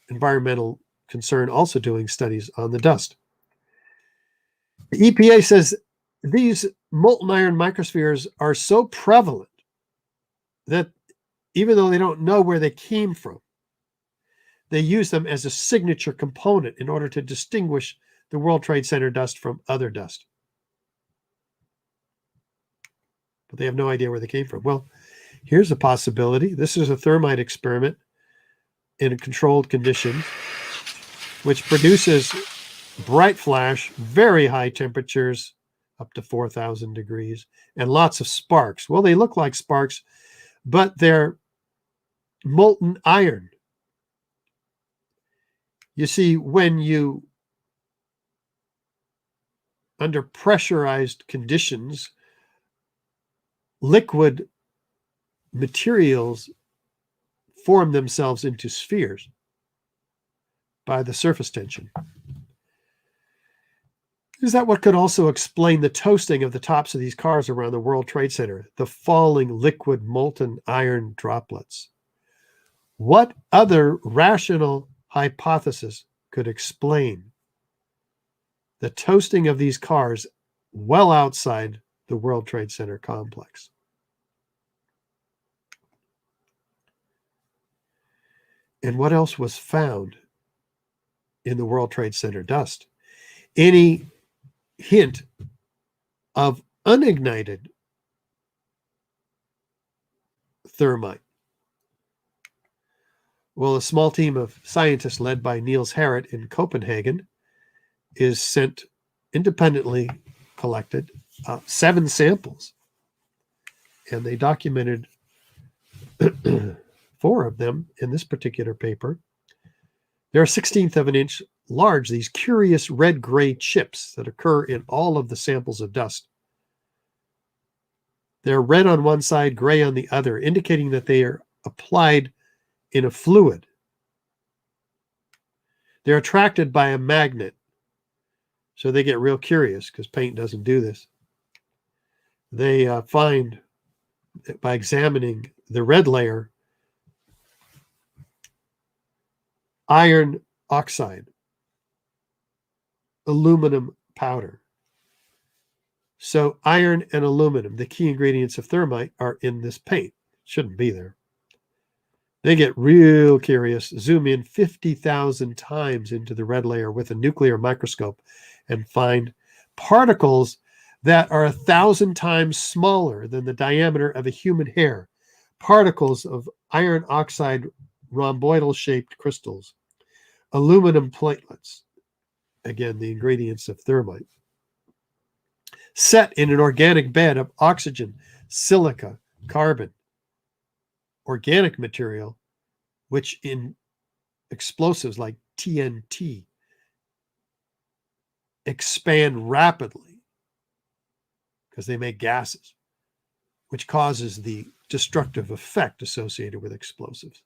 S1: environmental concern also doing studies on the dust. The EPA says these molten iron microspheres are so prevalent that even though they don't know where they came from, they use them as a signature component in order to distinguish the World Trade Center dust from other dust. But they have no idea where they came from. Well, here's a possibility. This is a thermite experiment in controlled conditions, which produces bright flash, very high temperatures, up to 4,000 degrees, and lots of sparks. Well, they look like sparks, but they're molten iron. You see, when you, under pressurized conditions, liquid materials form themselves into spheres by the surface tension. Is that what could also explain the toasting of the tops of these cars around the World Trade Center, the falling liquid molten iron droplets? What other rational hypothesis could explain the toasting of these cars well outside the World Trade Center complex? And what else was found in the World Trade Center dust? Any hint of unignited thermite? Well, a small team of scientists led by Niels Harrit in Copenhagen is sent independently collected 7 samples, and they documented 4 of them in this particular paper. They're a 1/16 of an inch large, these curious red-gray chips that occur in all of the samples of dust. They're red on one side, gray on the other, indicating that they are applied in a fluid. They're attracted by a magnet, so they get real curious because paint doesn't do this. They find, by examining the red layer, iron oxide, aluminum powder. So iron and aluminum, the key ingredients of thermite, are in this paint. Shouldn't be there. They get real curious, zoom in 50,000 times into the red layer with a nuclear microscope, and find particles that are 1,000 times smaller than the diameter of a human hair. Particles of iron oxide rhomboidal-shaped crystals, aluminum platelets, again, the ingredients of thermite, set in an organic bed of oxygen, silica, carbon, organic material, which in explosives like TNT expand rapidly because they make gases, which causes the destructive effect associated with explosives.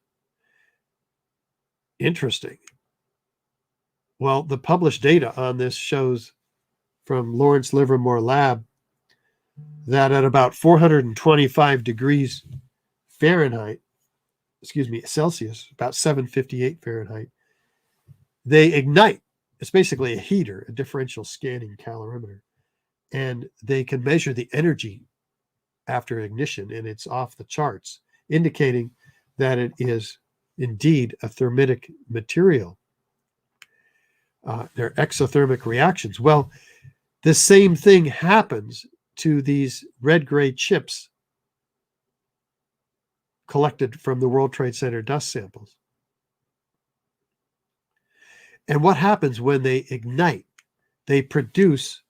S1: Interesting. Well, the published data on this shows from Lawrence Livermore Lab that at about 425 degrees Celsius, about 758 Fahrenheit, they ignite. It's basically a heater, a differential scanning calorimeter, and they can measure the energy after ignition, and it's off the charts, indicating that it is indeed a thermitic material. They're exothermic reactions. Well, the same thing happens to these red-gray chips collected from the World Trade Center dust samples. And what happens when they ignite? They produce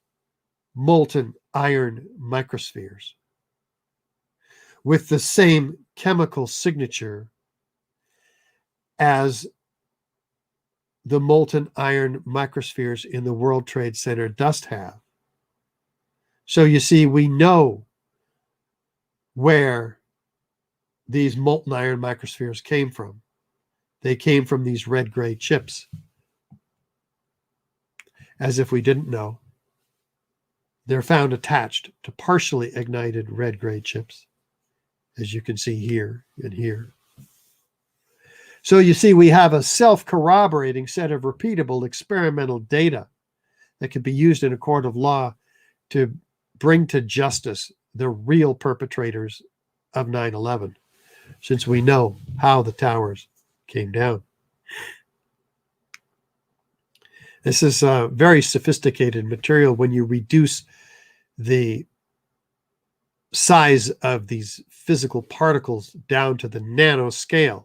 S1: molten iron microspheres with the same chemical signature as the molten iron microspheres in the World Trade Center dust have. So you see, we know where these molten iron microspheres came from. They came from these red-gray chips. As if we didn't know, they're found attached to partially ignited red-gray chips, as you can see here and here. So you see, we have a self-corroborating set of repeatable experimental data that can be used in a court of law to bring to justice the real perpetrators of 9/11, since we know how the towers came down. This is a very sophisticated material when you reduce the size of these physical particles down to the nanoscale.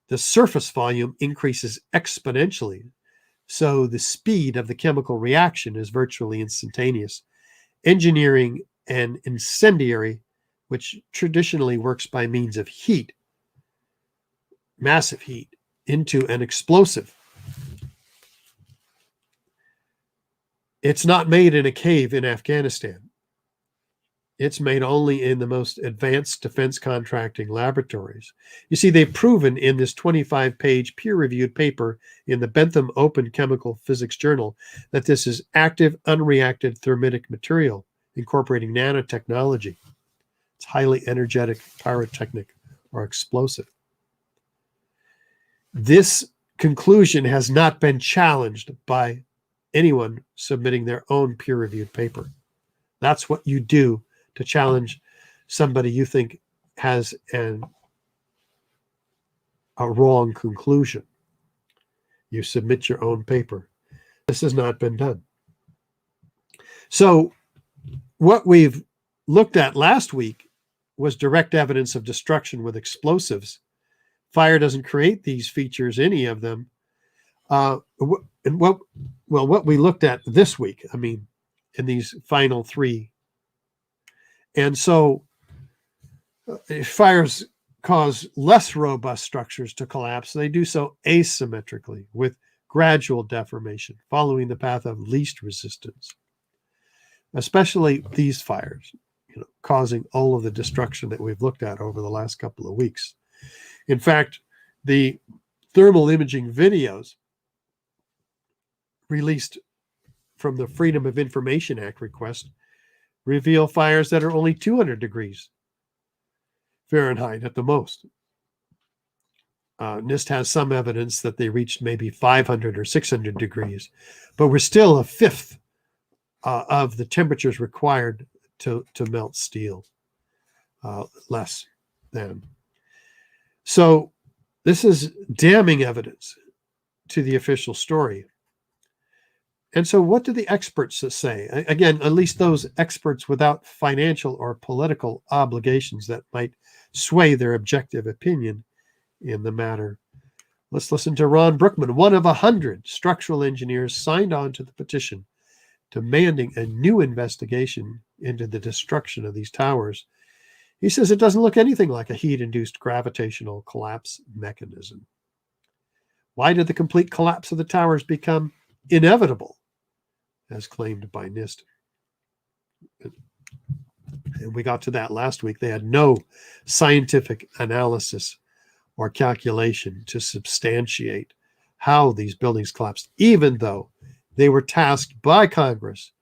S1: The surface volume increases exponentially, so the speed of the chemical reaction is virtually instantaneous. Engineering an incendiary, which traditionally works by means of heat, massive heat, into an explosive. It's not made in a cave in Afghanistan. It's made only in the most advanced defense contracting laboratories. You see, they've proven in this 25-page peer-reviewed paper in the Bentham Open Chemical Physics Journal that this is active, unreacted thermitic material incorporating nanotechnology. It's highly energetic, pyrotechnic, or explosive. This conclusion has not been challenged by anyone submitting their own peer-reviewed paper. That's what you do to challenge somebody you think has a wrong conclusion. You submit your own paper. This has not been done. So what we've looked at last week was direct evidence of destruction with explosives. Fire doesn't create these features, any of them. What we looked at this week, I mean, in these final three. And so fires cause less robust structures to collapse. They do so asymmetrically with gradual deformation, following the path of least resistance. Especially these fires, causing all of the destruction that we've looked at over the last couple of weeks. In fact, the thermal imaging videos released from the Freedom of Information Act request reveal fires that are only 200 degrees Fahrenheit at the most. NIST has some evidence that they reached maybe 500 or 600 degrees, but we're still a fifth of the temperatures required to melt steel, less than. So this is damning evidence to the official story. And so what do the experts say? Again, at least those experts without financial or political obligations that might sway their objective opinion in the matter. Let's listen to Ron Brookman, one of 100 structural engineers signed on to the petition demanding a new investigation into the destruction of these towers. He says it doesn't look anything like a heat-induced gravitational collapse mechanism. Why did the complete collapse of the towers become inevitable, as claimed by NIST? And we got to that last week. They had no scientific analysis or calculation to substantiate how these buildings collapsed, even though they were tasked by Congress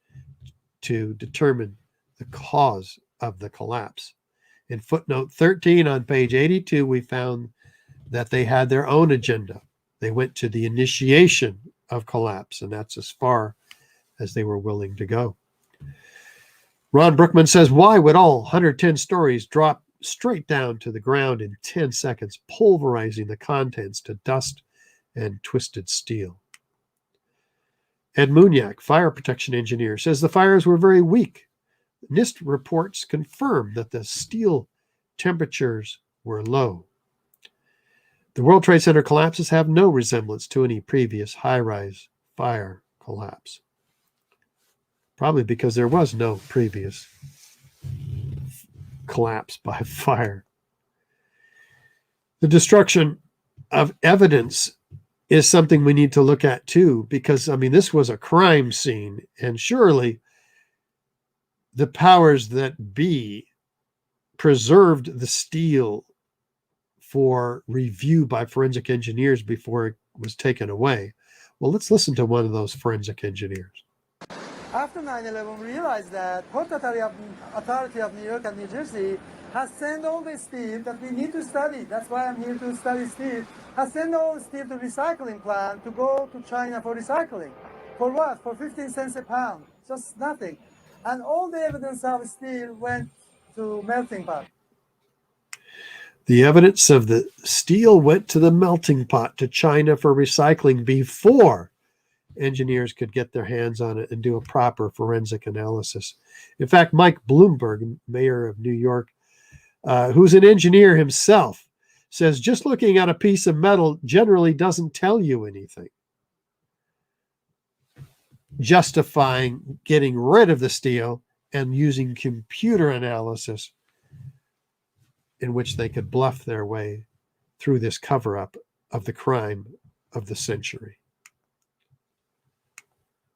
S1: to determine the cause of the collapse. In footnote 13 on page 82, we found that they had their own agenda. They went to the initiation of collapse, and that's as far as they were willing to go. Ron Brookman says, why would all 110 stories drop straight down to the ground in 10 seconds, pulverizing the contents to dust and twisted steel? Ed Muniak, fire protection engineer, says the fires were very weak. NIST reports confirm that the steel temperatures were low. The World Trade Center collapses have no resemblance to any previous high-rise fire collapse. Probably because there was no previous collapse by fire. The destruction of evidence is something we need to look at too, because, I mean, this was a crime scene, and surely the powers that be preserved the steel for review by forensic engineers before it was taken away. Well, let's listen to one of those forensic engineers.
S4: After 9/11, we realized that Port Authority of New York and New Jersey has sent all the steel that we need to study. That's why I'm here to study steel. Has sent all the steel to recycling plant to go to China for recycling. For what? For 15 cents a pound. Just nothing. And all the evidence of steel went to melting pot.
S1: The evidence of the steel went to the melting pot to China for recycling before engineers could get their hands on it and do a proper forensic analysis. In fact, Mike Bloomberg, mayor of New York, who's an engineer himself, says just looking at a piece of metal generally doesn't tell you anything, justifying getting rid of the steel and using computer analysis in which they could bluff their way through this cover-up of the crime of the century.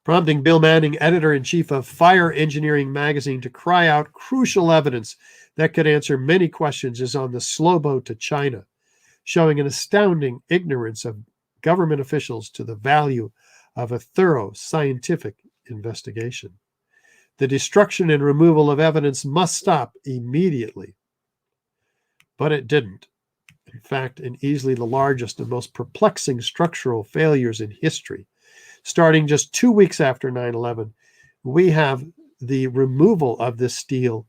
S1: Prompting Bill Manning, editor-in-chief of Fire Engineering magazine, to cry out crucial evidence that could answer many questions is on the slow boat to China, showing an astounding ignorance of government officials to the value of a thorough scientific investigation. The destruction and removal of evidence must stop immediately. But it didn't. In fact, in easily the largest and most perplexing structural failures in history, starting just 2 weeks after 9/11, we have the removal of this steel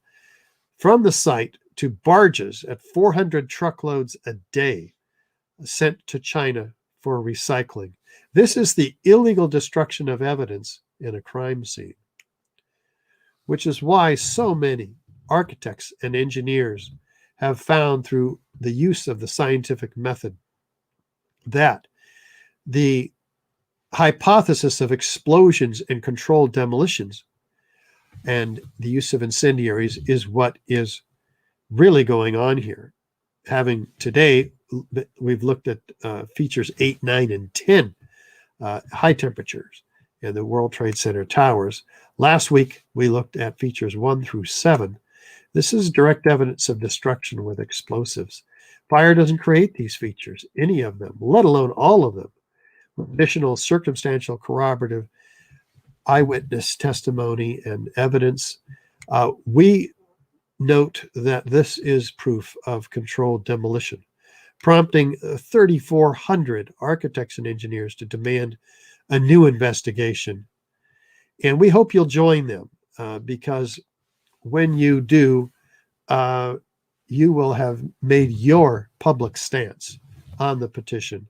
S1: from the site to barges at 400 truckloads a day sent to China for recycling. This is the illegal destruction of evidence in a crime scene, which is why so many architects and engineers have found through the use of the scientific method that the hypothesis of explosions and controlled demolitions and the use of incendiaries is what is really going on here. Having today, we've looked at features 8, 9, and 10, high temperatures in the World Trade Center towers. Last week, we looked at features 1 through 7. This is direct evidence of destruction with explosives. Fire doesn't create these features, any of them, let alone all of them. Additional circumstantial corroborative eyewitness testimony and evidence. We note that this is proof of controlled demolition, prompting 3,400 architects and engineers to demand a new investigation. And we hope you'll join them because when you do, you will have made your public stance on the petition.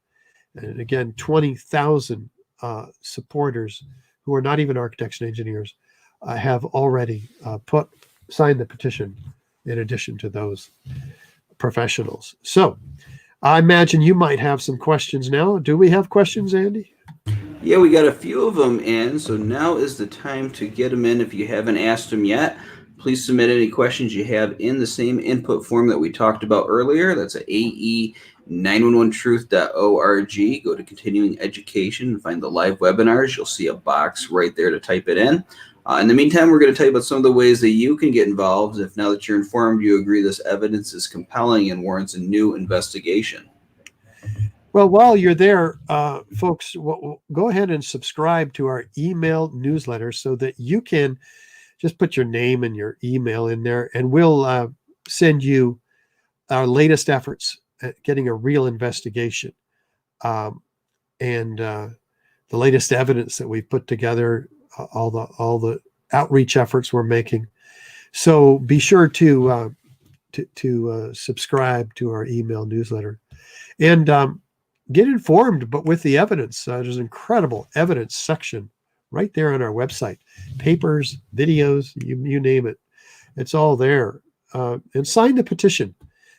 S1: And again, 20,000 supporters who are not even architects and engineers have already signed the petition in addition to those professionals. So I imagine you might have some questions now. Do we have questions, Andy?
S5: Yeah, we got a few of them in, so now is the time to get them in if you haven't asked them yet. Please submit any questions you have in the same input form that we talked about earlier. That's at ae911truth.org. Go to continuing education and find the live webinars. You'll see a box right there to type it in. In the meantime, we're going to tell you about some of the ways that you can get involved if now that you're informed you agree this evidence is compelling and warrants a new investigation.
S1: Well, while you're there, folks, go ahead and subscribe to our email newsletter so that you can just put your name and your email in there, and we'll send you our latest efforts at getting a real investigation and the latest evidence that we've put together, all the outreach efforts we're making. So be sure to subscribe to our email newsletter and get informed. But with the evidence, there's an incredible evidence section right there on our website. Papers, videos, you name it. It's all there. And sign the petition.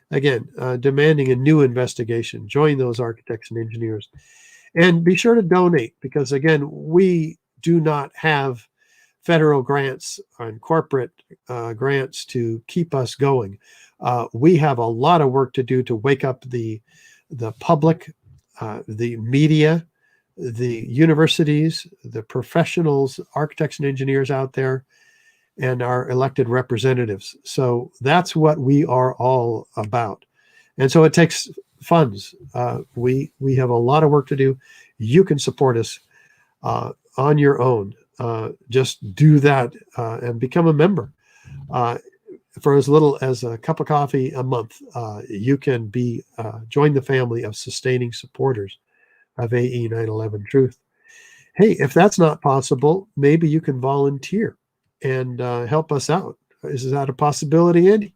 S1: Again, demanding a new investigation. Join those architects and engineers. And be sure to donate because, again, we do not have federal grants and corporate grants to keep us going. We have a lot of work to do to wake up the public, the media, the universities, the professionals, architects and engineers out there, and our elected representatives. So that's what we are all about. And so it takes funds. We have a lot of work to do. You can support us on your own. Just do that and become a member. For as little as a cup of coffee a month, you can join the family of sustaining supporters of AE 911 Truth. Hey, if that's not possible, maybe you can volunteer and help us out. Is that a possibility, Andy?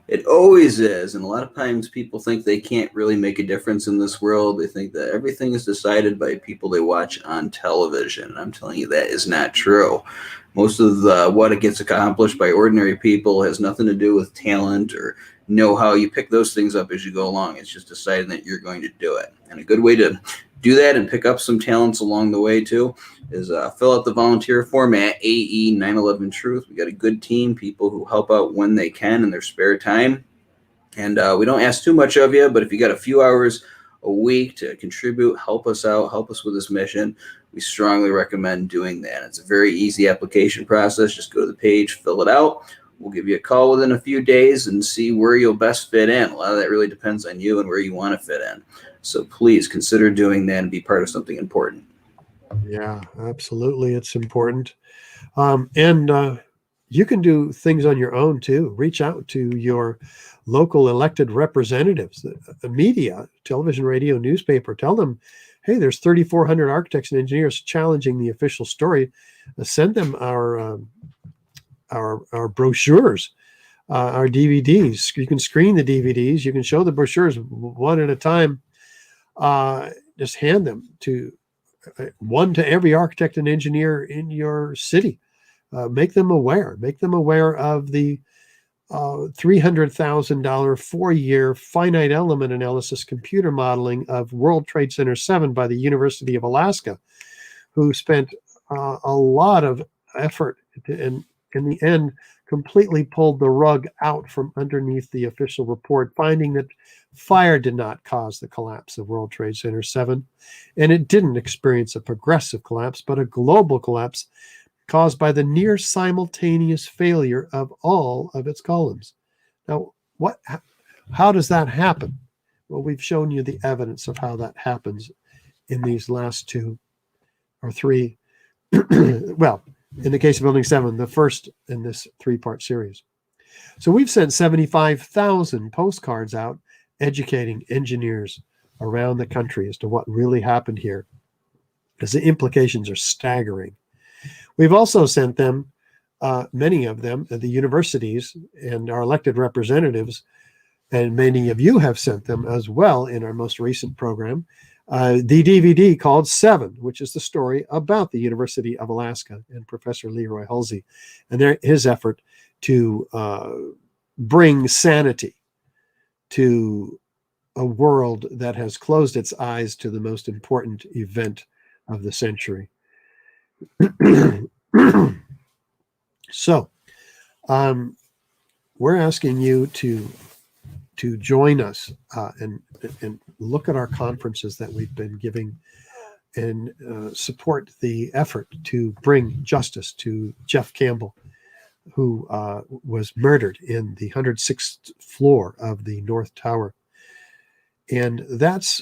S5: It always is. And a lot of times people think they can't really make a difference in this world. They think that everything is decided by people they watch on television. And I'm telling you, that is not true. Most of what it gets accomplished by ordinary people has nothing to do with talent or know-how. You pick those things up as you go along. It's just deciding that you're going to do it. And a good way to do that and pick up some talents along the way too is fill out the volunteer form at AE 911 Truth. We got a good team, people who help out when they can in their spare time. And we don't ask too much of you, but if you got a few hours a week to contribute, help us out, help us with this mission, we strongly recommend doing that. It's a very easy application process. Just go to the page, fill it out. We'll give you a call within a few days and see where you'll best fit in. A lot of that really depends on you and where you want to fit in. So please consider doing that and be part of something important.
S1: Yeah, absolutely. It's important. And you can do things on your own too. Reach out to your local elected representatives, the media, television, radio, newspaper. Tell them, hey, there's 3,400 architects and engineers challenging the official story. Send them our brochures, our DVDs. You can screen the DVDs. You can show the brochures one at a time. Just hand them to one to every architect and engineer in your city. Make them aware of the $300,000 4-year finite element analysis computer modeling of World Trade Center 7 by the University of Alaska, who spent a lot of effort and in the end completely pulled the rug out from underneath the official report, finding that fire did not cause the collapse of World Trade Center 7, and it didn't experience a progressive collapse, but a global collapse caused by the near simultaneous failure of all of its columns. Now, how does that happen? Well, we've shown you the evidence of how that happens in these last 2 or 3. Well, in the case of Building 7, the first in this 3-part series. So we've sent 75,000 postcards out educating engineers around the country as to what really happened here, because the implications are staggering. We've also sent them, many of them, at the universities and our elected representatives, and many of you have sent them as well in our most recent program, the DVD called 7, which is the story about the University of Alaska and Professor Leroy Hulsey and his effort to bring sanity to a world that has closed its eyes to the most important event of the century. So, we're asking you to join us and look at our conferences that we've been giving and support the effort to bring justice to Jeff Campbell, who was murdered in the 106th floor of the North Tower. And that's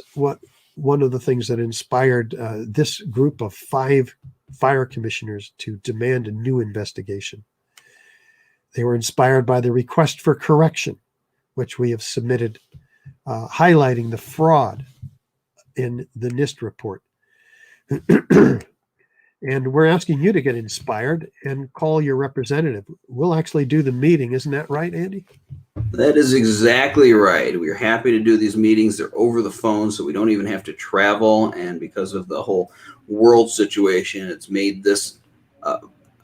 S1: one of the things that inspired this group of 5 fire commissioners to demand a new investigation. They were inspired by the request for correction, which we have submitted, highlighting the fraud in the NIST report. And we're asking you to get inspired and call your representative. We'll actually do the meeting. Isn't that right, Andy?
S5: That is exactly right. We're happy to do these meetings. They're over the phone, so we don't even have to travel. And because of the whole world situation, it's made this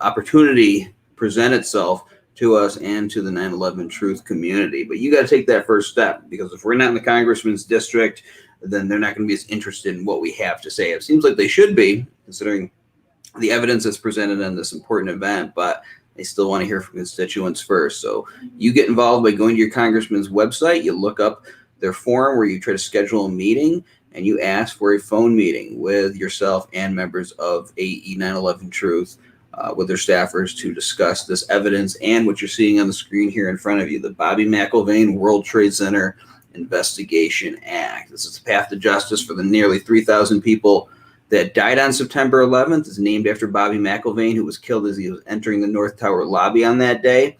S5: opportunity present itself to us and to the 9/11 Truth community. But you got to take that first step, because if we're not in the congressman's district, then they're not going to be as interested in what we have to say. It seems like they should be, considering the evidence that's presented in this important event, but they still want to hear from constituents first. So you get involved by going to your congressman's website, you look up their forum where you try to schedule a meeting, and you ask for a phone meeting with yourself and members of AE 9/11 Truth, with their staffers, to discuss this evidence and what you're seeing on the screen here in front of you, the Bobby McIlvaine World Trade Center Investigation Act. This is the path to justice for the nearly 3,000 people that died on September 11th. It's named after Bobby McIlvaine, who was killed as he was entering the North Tower lobby on that day.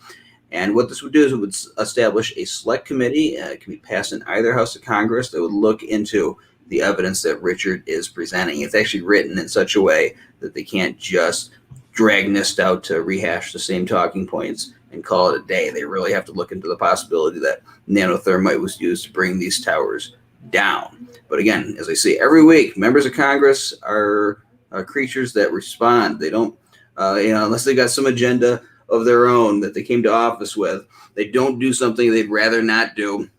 S5: And what this would do is it would establish a select committee. It can be passed in either house of Congress that would look into the evidence that Richard is presenting. It's actually written in such a way that they can't just drag NIST out to rehash the same talking points and call it a day. They really have to look into the possibility that nanothermite was used to bring these towers down. But again, as I say every week, members of Congress are creatures that respond. They don't, unless they got some agenda of their own that they came to office with, they don't do something they'd rather not do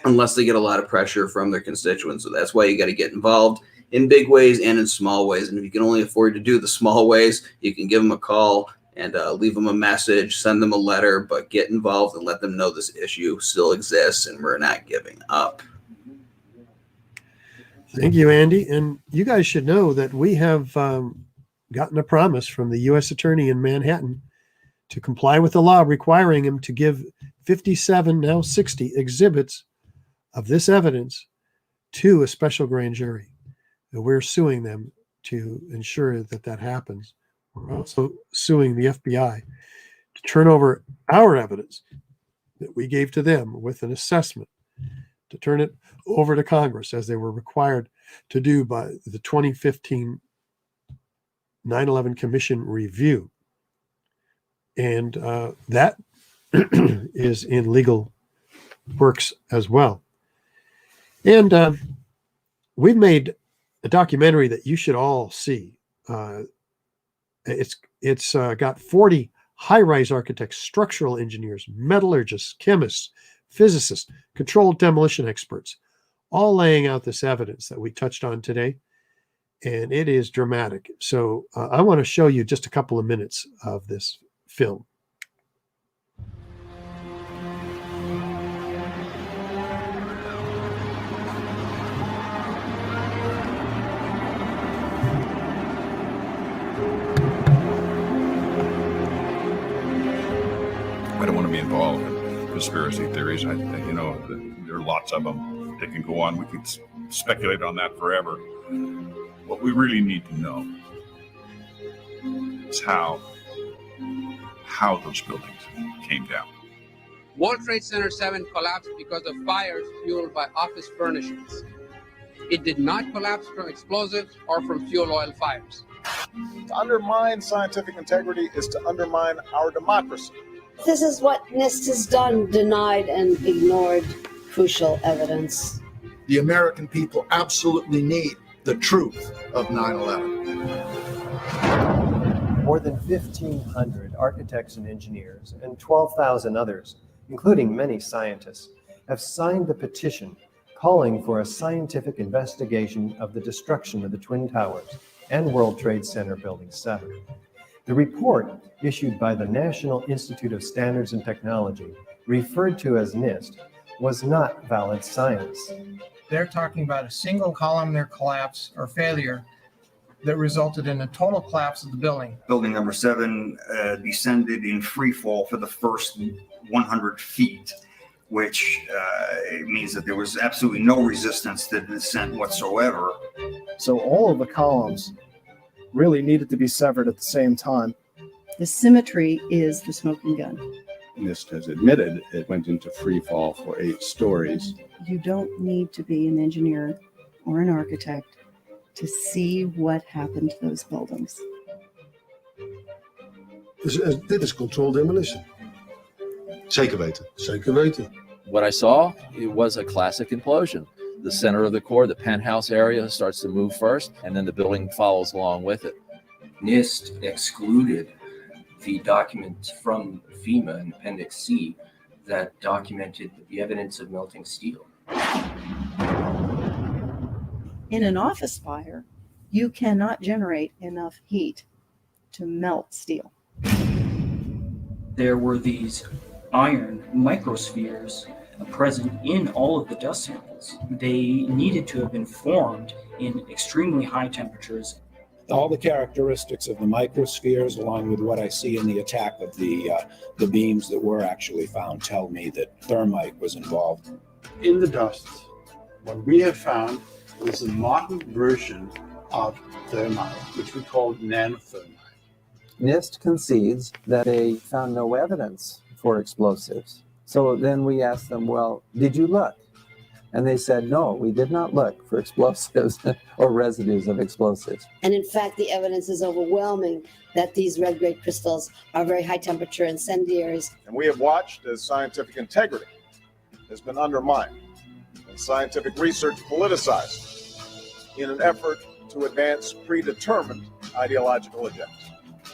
S5: unless they get a lot of pressure from their constituents. So that's why you got to get involved in big ways and in small ways. And if you can only afford to do the small ways, you can give them a call and leave them a message, send them a letter, but get involved and let them know this issue still exists and we're not giving up.
S1: Thank you, Andy. And you guys should know that we have gotten a promise from the U.S. Attorney in Manhattan to comply with the law requiring him to give 57, now 60 exhibits of this evidence to a special grand jury. And we're suing them to ensure that that happens. We're also suing the FBI to turn over our evidence that we gave to them with an assessment, to turn it over to Congress as they were required to do by the 2015 9/11 Commission review. And that is in legal works as well. And we've made a documentary that you should all see. It's got 40 high-rise architects, structural engineers, metallurgists, chemists, physicists, controlled demolition experts, all laying out this evidence that we touched on today. And it is dramatic. So I want to show you just a couple of minutes of this film.
S8: I don't want to be involved in conspiracy theories. There are lots of them that can go on. We could speculate on that forever. What we really need to know is how those buildings came down.
S9: World Trade Center 7 collapsed because of fires fueled by office furnishings. It did not collapse from explosives or from fuel oil fires.
S10: To undermine scientific integrity is to undermine our democracy.
S12: This is what NIST has done, denied and ignored crucial evidence.
S13: The American people absolutely need the truth of 9/11.
S14: More than 1,500 architects and engineers and 12,000 others, including many scientists, have signed the petition calling for a scientific investigation of the destruction of the Twin Towers and World Trade Center Building 7. The report, issued by the National Institute of Standards and Technology, referred to as NIST, was not valid science.
S22: They're talking about a single columnar collapse or failure that resulted in a total collapse of the building.
S28: Building number 7 descended in free fall for the first 100 feet, which means that there was absolutely no resistance to the descent whatsoever.
S10: So all of the columns really needed to be severed at the same time.
S29: The symmetry is the smoking gun.
S30: NIST has admitted it went into free fall for 8 stories.
S29: You don't need to be an engineer or an architect to see what happened to those buildings.
S31: Dit is controlled demolition. Zeker weten. Zeker weten.
S32: What I saw, it was a classic implosion. The center of the core, the penthouse area, starts to move first, and then the building follows along with it.
S33: NIST excluded the documents from FEMA in Appendix C that documented the evidence of melting steel.
S29: In an office fire, you cannot generate enough heat to melt steel.
S33: There were these iron microspheres present in all of the dust samples. They needed to have been formed in extremely high temperatures.
S34: All the characteristics of the microspheres, along with what I see in the attack of the beams that were actually found, tell me that thermite was involved.
S10: In the dust, what we have found is a modern version of thermite, which we call nanothermite.
S35: NIST concedes that they found no evidence for explosives. So then we ask them, well, did you look? And they said, no, we did not look for explosives or residues of explosives.
S12: And in fact, the evidence is overwhelming that these red-grade crystals are very high-temperature incendiaries.
S2: And we have watched as scientific integrity has been undermined and scientific research politicized in an effort to advance predetermined ideological agendas.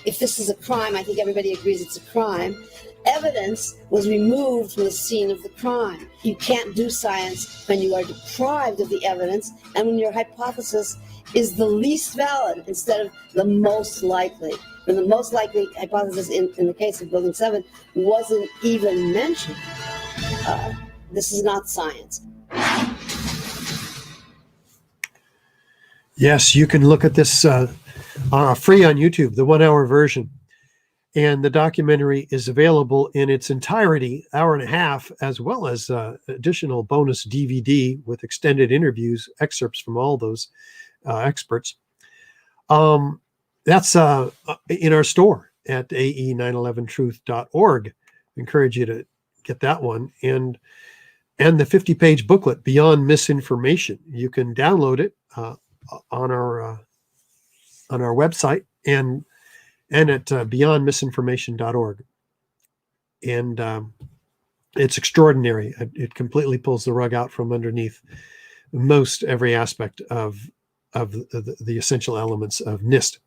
S12: If this is a crime, I think everybody agrees it's a crime. Evidence was removed from the scene of the crime. You can't do science when you are deprived of the evidence and when your hypothesis is the least valid instead of the most likely. When the most likely hypothesis in the case of Building 7 wasn't even mentioned. This is not science.
S1: Yes, you can look at this free on YouTube, the 1 hour version. And the documentary is available in its entirety, hour and a half, as well as additional bonus DVD with extended interviews, excerpts from all those experts. That's in our store at ae911truth.org. Encourage you to get that one. And the 50-page booklet, Beyond Misinformation. You can download it on our website and at beyondmisinformation.org. And it's extraordinary. It completely pulls the rug out from underneath most every aspect of the essential elements of NIST.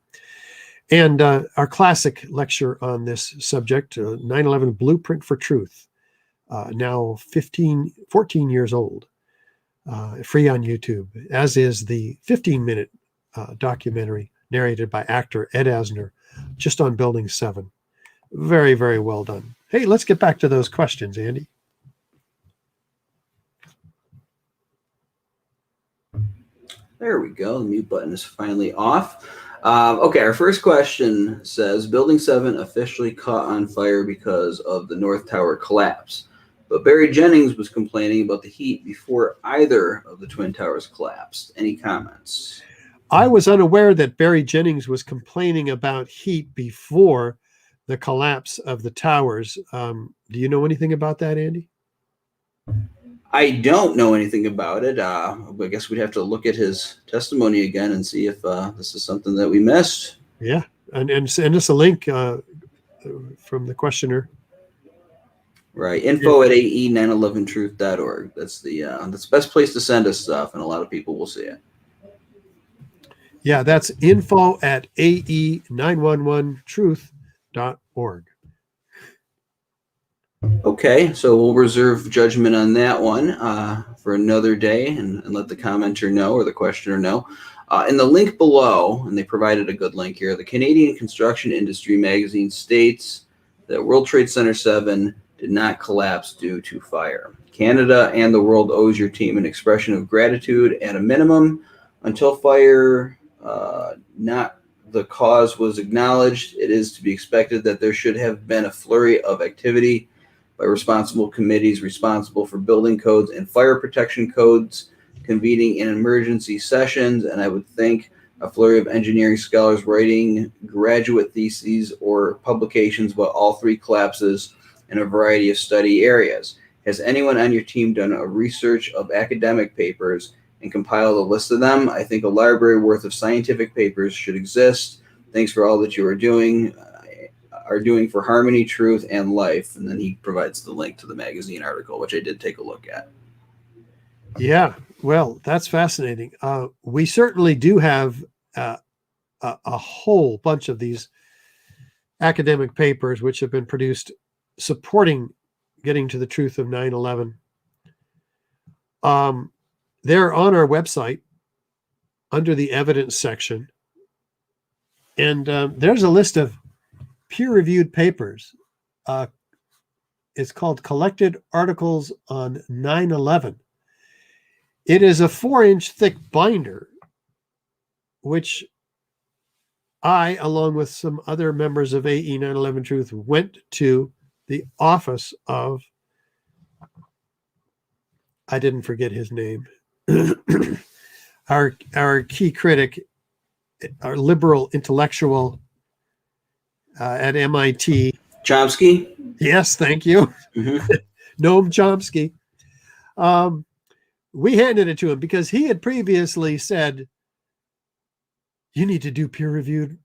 S1: And our classic lecture on this subject, 9/11 Blueprint for Truth, now 14 years old, free on YouTube, as is the 15-minute documentary narrated by actor Ed Asner, just on Building 7. Very, very well done. Hey, let's get back to those questions, Andy.
S5: There we go. The mute button is finally off. Okay, our first question says, Building 7 officially caught on fire because of the North Tower collapse. But Barry Jennings was complaining about the heat before either of the Twin Towers collapsed. Any comments?
S1: I was unaware that Barry Jennings was complaining about heat before the collapse of the towers. Do you know anything about that, Andy?
S5: I don't know anything about it. I guess we'd have to look at his testimony again and see if this is something that we missed.
S1: Yeah, and send us a link from the questioner.
S5: Right, info at ae911truth.org. That's the best place to send us stuff, and a lot of people will see it.
S1: Yeah, that's info at ae911truth.org.
S5: Okay, so we'll reserve judgment on that one for another day and let the commenter know or the questioner know. In the link below, and they provided a good link here, the Canadian Construction Industry magazine states that World Trade Center 7 did not collapse due to fire. Canada and the world owes your team an expression of gratitude at a minimum. Until fire, not the cause, was acknowledged, it is to be expected that there should have been a flurry of activity by responsible committees responsible for building codes and fire protection codes convening in emergency sessions, and I would think a flurry of engineering scholars writing graduate theses or publications about all three collapses in a variety of study areas. Has anyone on your team done a research of academic papers and compiled a list of them? I think a library worth of scientific papers should exist. Thanks for all that you are doing for harmony, truth, and life. And then he provides the link to the magazine article, which I did take a look at.
S1: Yeah, well, that's fascinating. We certainly do have a whole bunch of these academic papers which have been produced supporting getting to the truth of 9/11. They're on our website under the evidence section. And there's a list of peer-reviewed papers. It's called Collected Articles on 9/11. It is a 4-inch thick binder, which I, along with some other members of AE 9/11 Truth, went to the office of, I didn't forget his name, our key critic, our liberal intellectual at MIT.
S5: Chomsky?
S1: Yes, thank you.
S5: Mm-hmm.
S1: Noam Chomsky. we handed it to him because he had previously said, you need to do peer-reviewed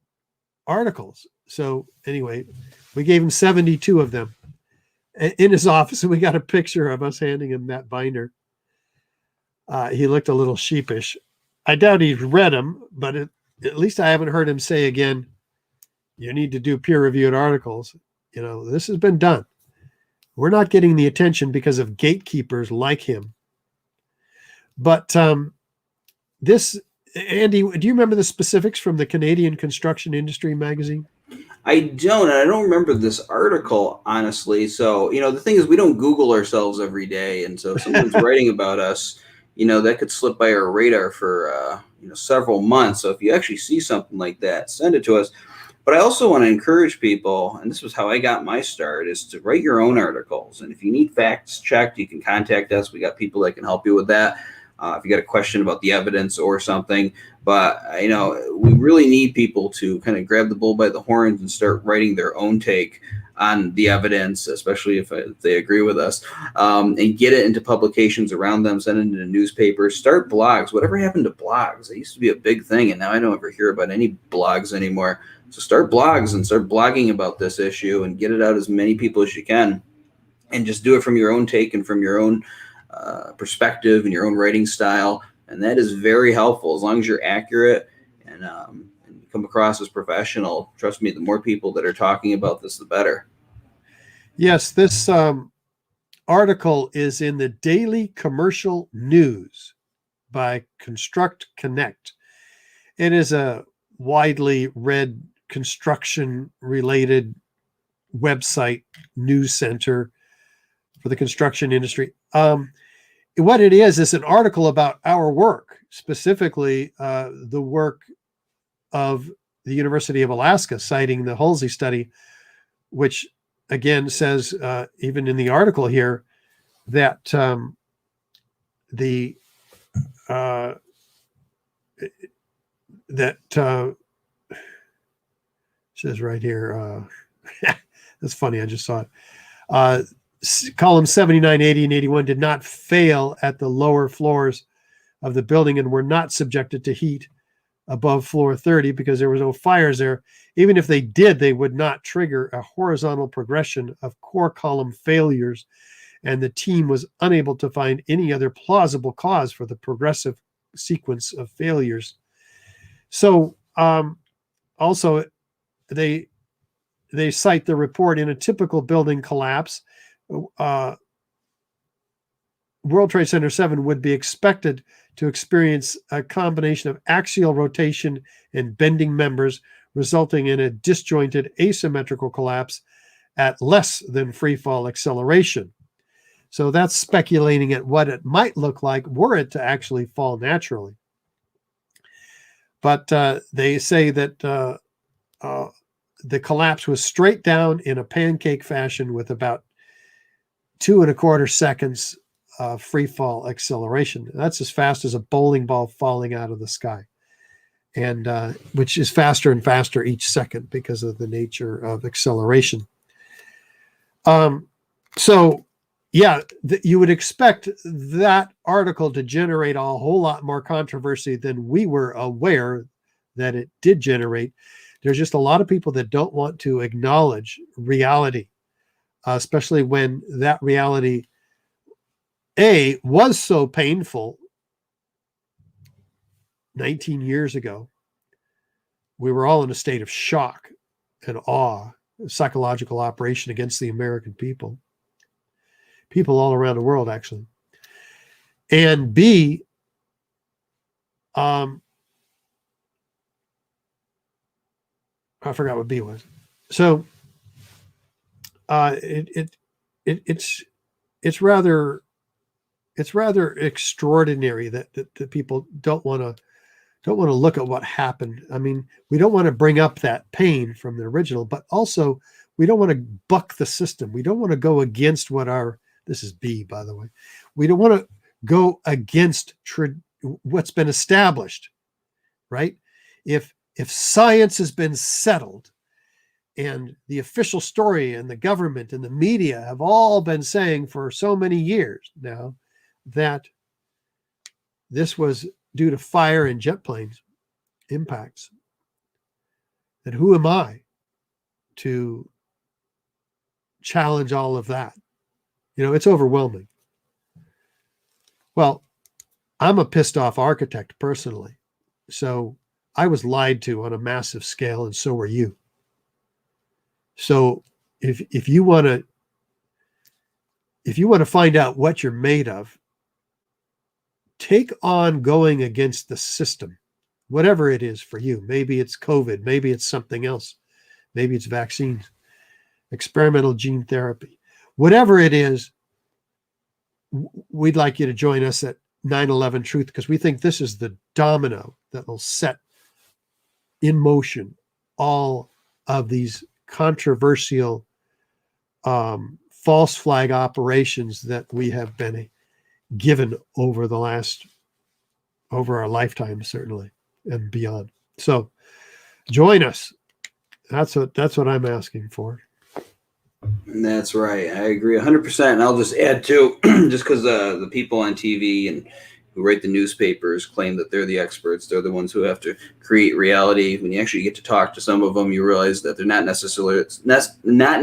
S1: articles. So anyway, we gave him 72 of them in his office, and we got a picture of us handing him that binder. He looked a little sheepish. I doubt he's read them, but at least I haven't heard him say again, you need to do peer-reviewed articles. You know, this has been done. We're not getting the attention because of gatekeepers like him. But this, Andy, do you remember the specifics from the Canadian Construction Industry magazine?
S5: I don't, and I don't remember this article, honestly. So, you know, the thing is, we don't Google ourselves every day. And so if someone's writing about us, you know, that could slip by our radar for, you know, several months. So if you actually see something like that, send it to us. But I also want to encourage people, and this was how I got my start, is to write your own articles. And if you need facts checked, you can contact us. We got people that can help you with that. If you got a question about the evidence or something. But, you know, we really need people to kind of grab the bull by the horns and start writing their own take on the evidence, especially if they agree with us, and get it into publications around them, send it into newspapers, start blogs. Whatever happened to blogs? It used to be a big thing, and now I don't ever hear about any blogs anymore. So start blogs and start blogging about this issue and get it out as many people as you can, and just do it from your own take and from your own perspective and your own writing style. And that is very helpful as long as you're accurate and come across as professional. Trust me, the more people that are talking about this, the better.
S1: Yes, this article is in the Daily Commercial News by Construct Connect. It is a widely read construction-related website news center for the construction industry. What it is an article about our work, specifically the work of the University of Alaska, citing the Halsey study, which again says, even in the article here, that says right here, that's funny, I just saw it. Columns 79, 80, and 81 did not fail at the lower floors of the building and were not subjected to heat above floor 30 because there was no fires there. Even if they did, they would not trigger a horizontal progression of core column failures, and the team was unable to find any other plausible cause for the progressive sequence of failures. So also they cite the report in a typical building collapse. World Trade Center 7 would be expected to experience a combination of axial rotation and bending members, resulting in a disjointed asymmetrical collapse at less than free fall acceleration. So that's speculating at what it might look like were it to actually fall naturally. But they say that the collapse was straight down in a pancake fashion with about 2.25 seconds free fall acceleration. That's as fast as a bowling ball falling out of the sky, and which is faster and faster each second because of the nature of acceleration. So yeah, you would expect that article to generate a whole lot more controversy than we were aware that it did generate. There's just a lot of people that don't want to acknowledge reality, especially when that reality, A, was so painful 19 years ago. We were all in a state of shock and awe, psychological operation against the American people all around the world, actually. And B, I forgot what B was. So it's rather extraordinary that people don't want to look at what happened. I mean, we don't want to bring up that pain from the original, but also we don't want to buck the system. We don't want to go against this is B, by the way. We don't want to go against what's been established, right? If science has been settled, and the official story and the government and the media have all been saying for so many years now that this was due to fire and jet planes impacts. And who am I to challenge all of that? You know, it's overwhelming. Well, I'm a pissed off architect personally. So I was lied to on a massive scale, and so were you. So if you want to find out what you're made of, take on going against the system, whatever it is for you. Maybe it's COVID, maybe it's something else, maybe it's vaccines, experimental gene therapy, whatever it is. We'd like you to join us at 9/11 Truth, because we think this is the domino that will set in motion all of these controversial false flag operations that we have been given over our lifetime, certainly, and beyond. So join us. That's what I'm asking for.
S5: That's right. I agree 100%. And I'll just add too, just because the people on TV and who write the newspapers claim that they're the experts, they're the ones who have to create reality. When you actually get to talk to some of them, you realize that they're not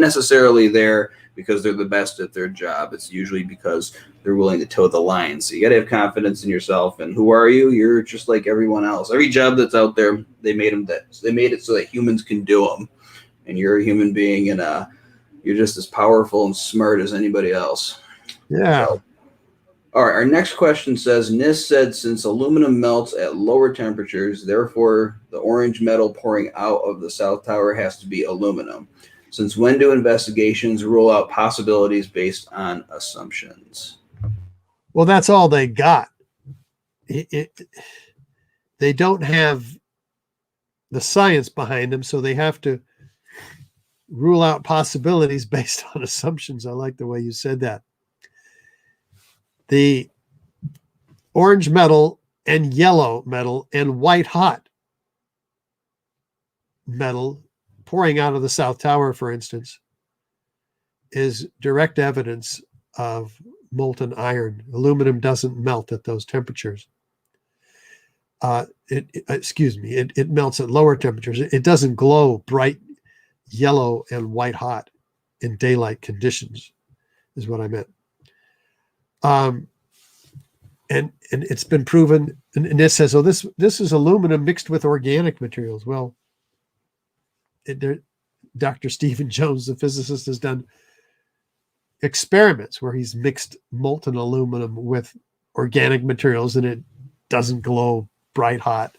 S5: necessarily there because they're the best at their job. It's usually because they're willing to toe the line. So you got to have confidence in yourself. And who are you? You're just like everyone else. Every job that's out there, they made it so that humans can do them. And you're a human being, and you're just as powerful and smart as anybody else.
S1: Yeah.
S5: So, all right. Our next question says, NIST said since aluminum melts at lower temperatures, therefore the orange metal pouring out of the South Tower has to be aluminum. Since when do investigations rule out possibilities based on assumptions?
S1: Well, that's all they got. They don't have the science behind them, so they have to rule out possibilities based on assumptions. I like the way you said that. The orange metal and yellow metal and white hot metal pouring out of the South Tower, for instance, is direct evidence of molten iron. Aluminum doesn't melt at those temperatures. It melts at lower temperatures. It doesn't glow bright yellow and white hot in daylight conditions, is what I meant. And it's been proven, and NIST says, oh, this is aluminum mixed with organic materials. Well, Dr. Stephen Jones, the physicist, has done experiments where he's mixed molten aluminum with organic materials, and it doesn't glow bright hot,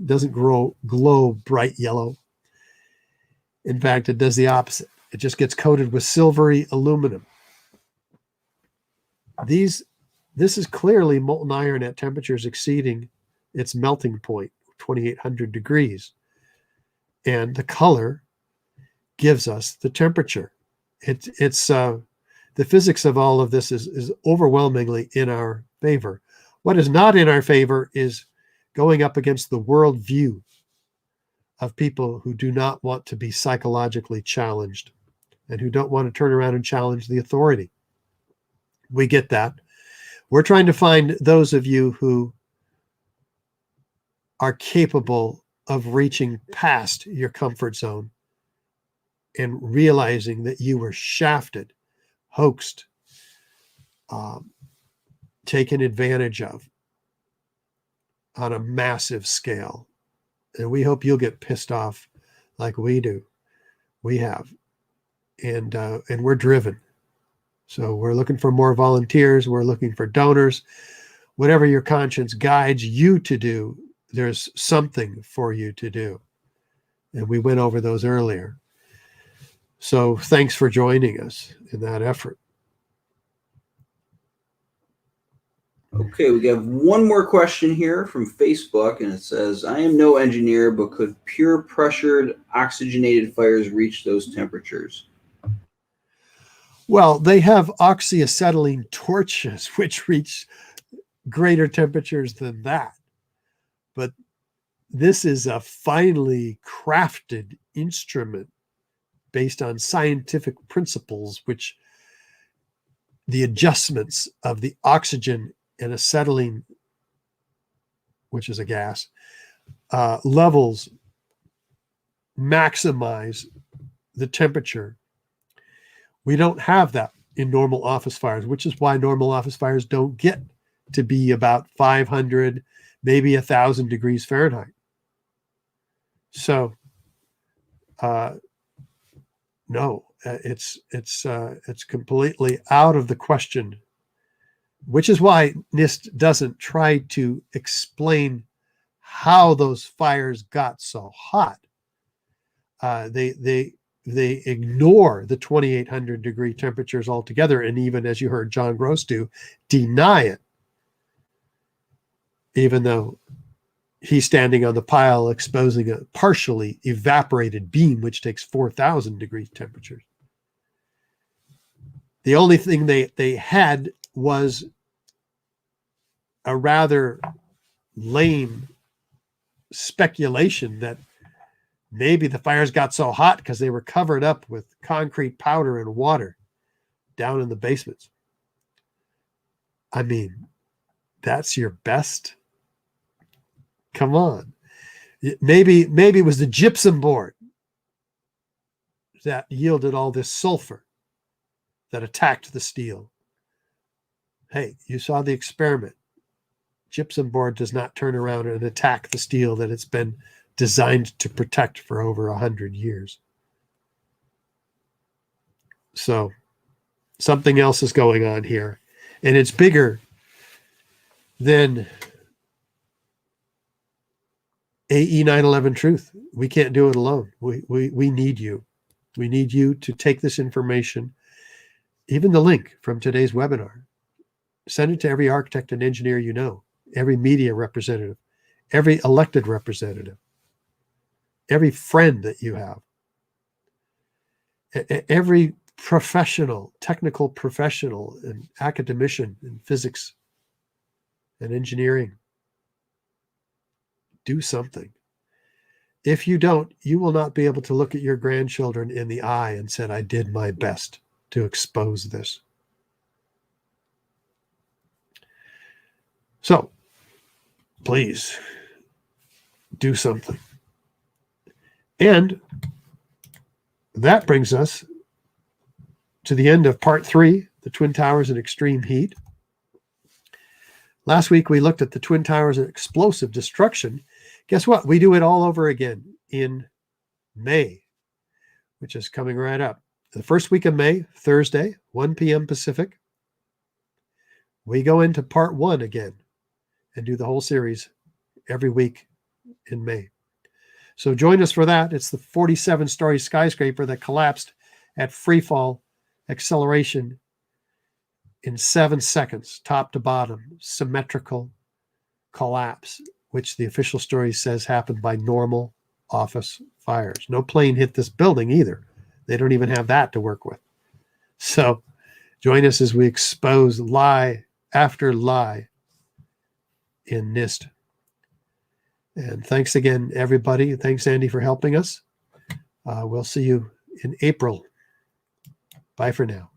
S1: doesn't glow bright yellow. In fact, it does the opposite. It just gets coated with silvery aluminum. This is clearly molten iron at temperatures exceeding its melting point, 2,800 degrees. And the color gives us the temperature. It's the physics of all of this is overwhelmingly in our favor. What is not in our favor is going up against the worldview of people who do not want to be psychologically challenged and who don't want to turn around and challenge the authority. We get that. We're trying to find those of you who are capable of reaching past your comfort zone and realizing that you were shafted, hoaxed, taken advantage of on a massive scale. And we hope you'll get pissed off like we do. We have. And we're driven. So we're looking for more volunteers. We're looking for donors. Whatever your conscience guides you to do, there's something for you to do. And we went over those earlier. So thanks for joining us in that effort.
S5: Okay, we have one more question here from Facebook, and it says, I am no engineer, but could pure pressured oxygenated fires reach those temperatures?
S1: Well, they have oxyacetylene torches, which reach greater temperatures than that. But this is a finely crafted instrument based on scientific principles, which the adjustments of the oxygen and acetylene which is a gas, levels maximize the temperature. We don't have that in normal office fires, which is why normal office fires don't get to be about 500, maybe 1,000 degrees Fahrenheit. So, no, it's completely out of the question, which is why NIST doesn't try to explain how those fires got so hot. They ignore the 2,800 degree temperatures altogether, and even, as you heard John Gross do, deny it, even though he's standing on the pile exposing a partially evaporated beam, which takes 4,000 degree temperatures. The only thing they had was a rather lame speculation that maybe the fires got so hot because they were covered up with concrete powder and water down in the basements. I mean, that's your best? Come on. Maybe it was the gypsum board that yielded all this sulfur that attacked the steel. Hey, you saw the experiment. Gypsum board does not turn around and attack the steel that it's been designed to protect for over 100 years. So something else is going on here, and it's bigger than AE 911 truth. We can't do it alone. We need you. We need you to take this information, even the link from today's webinar, send it to every architect and engineer you know, every media representative, every elected representative, every friend that you have, every professional, technical professional and academician in physics and engineering. Do something. If you don't, you will not be able to look at your grandchildren in the eye and say, I did my best to expose this. So, please, do something. And that brings us to the end of part 3, the Twin Towers and extreme heat. Last week, we looked at the Twin Towers and explosive destruction. Guess what? We do it all over again in May, which is coming right up. The first week of May, Thursday, 1 p.m. Pacific, we go into part 1 again and do the whole series every week in May. So join us for that. It's the 47-story skyscraper that collapsed at freefall acceleration in 7 seconds, top to bottom, symmetrical collapse, which the official story says happened by normal office fires. No plane hit this building either. They don't even have that to work with. So join us as we expose lie after lie in NIST. And thanks again, everybody. Thanks, Andy, for helping us. We'll see you in April. Bye for now.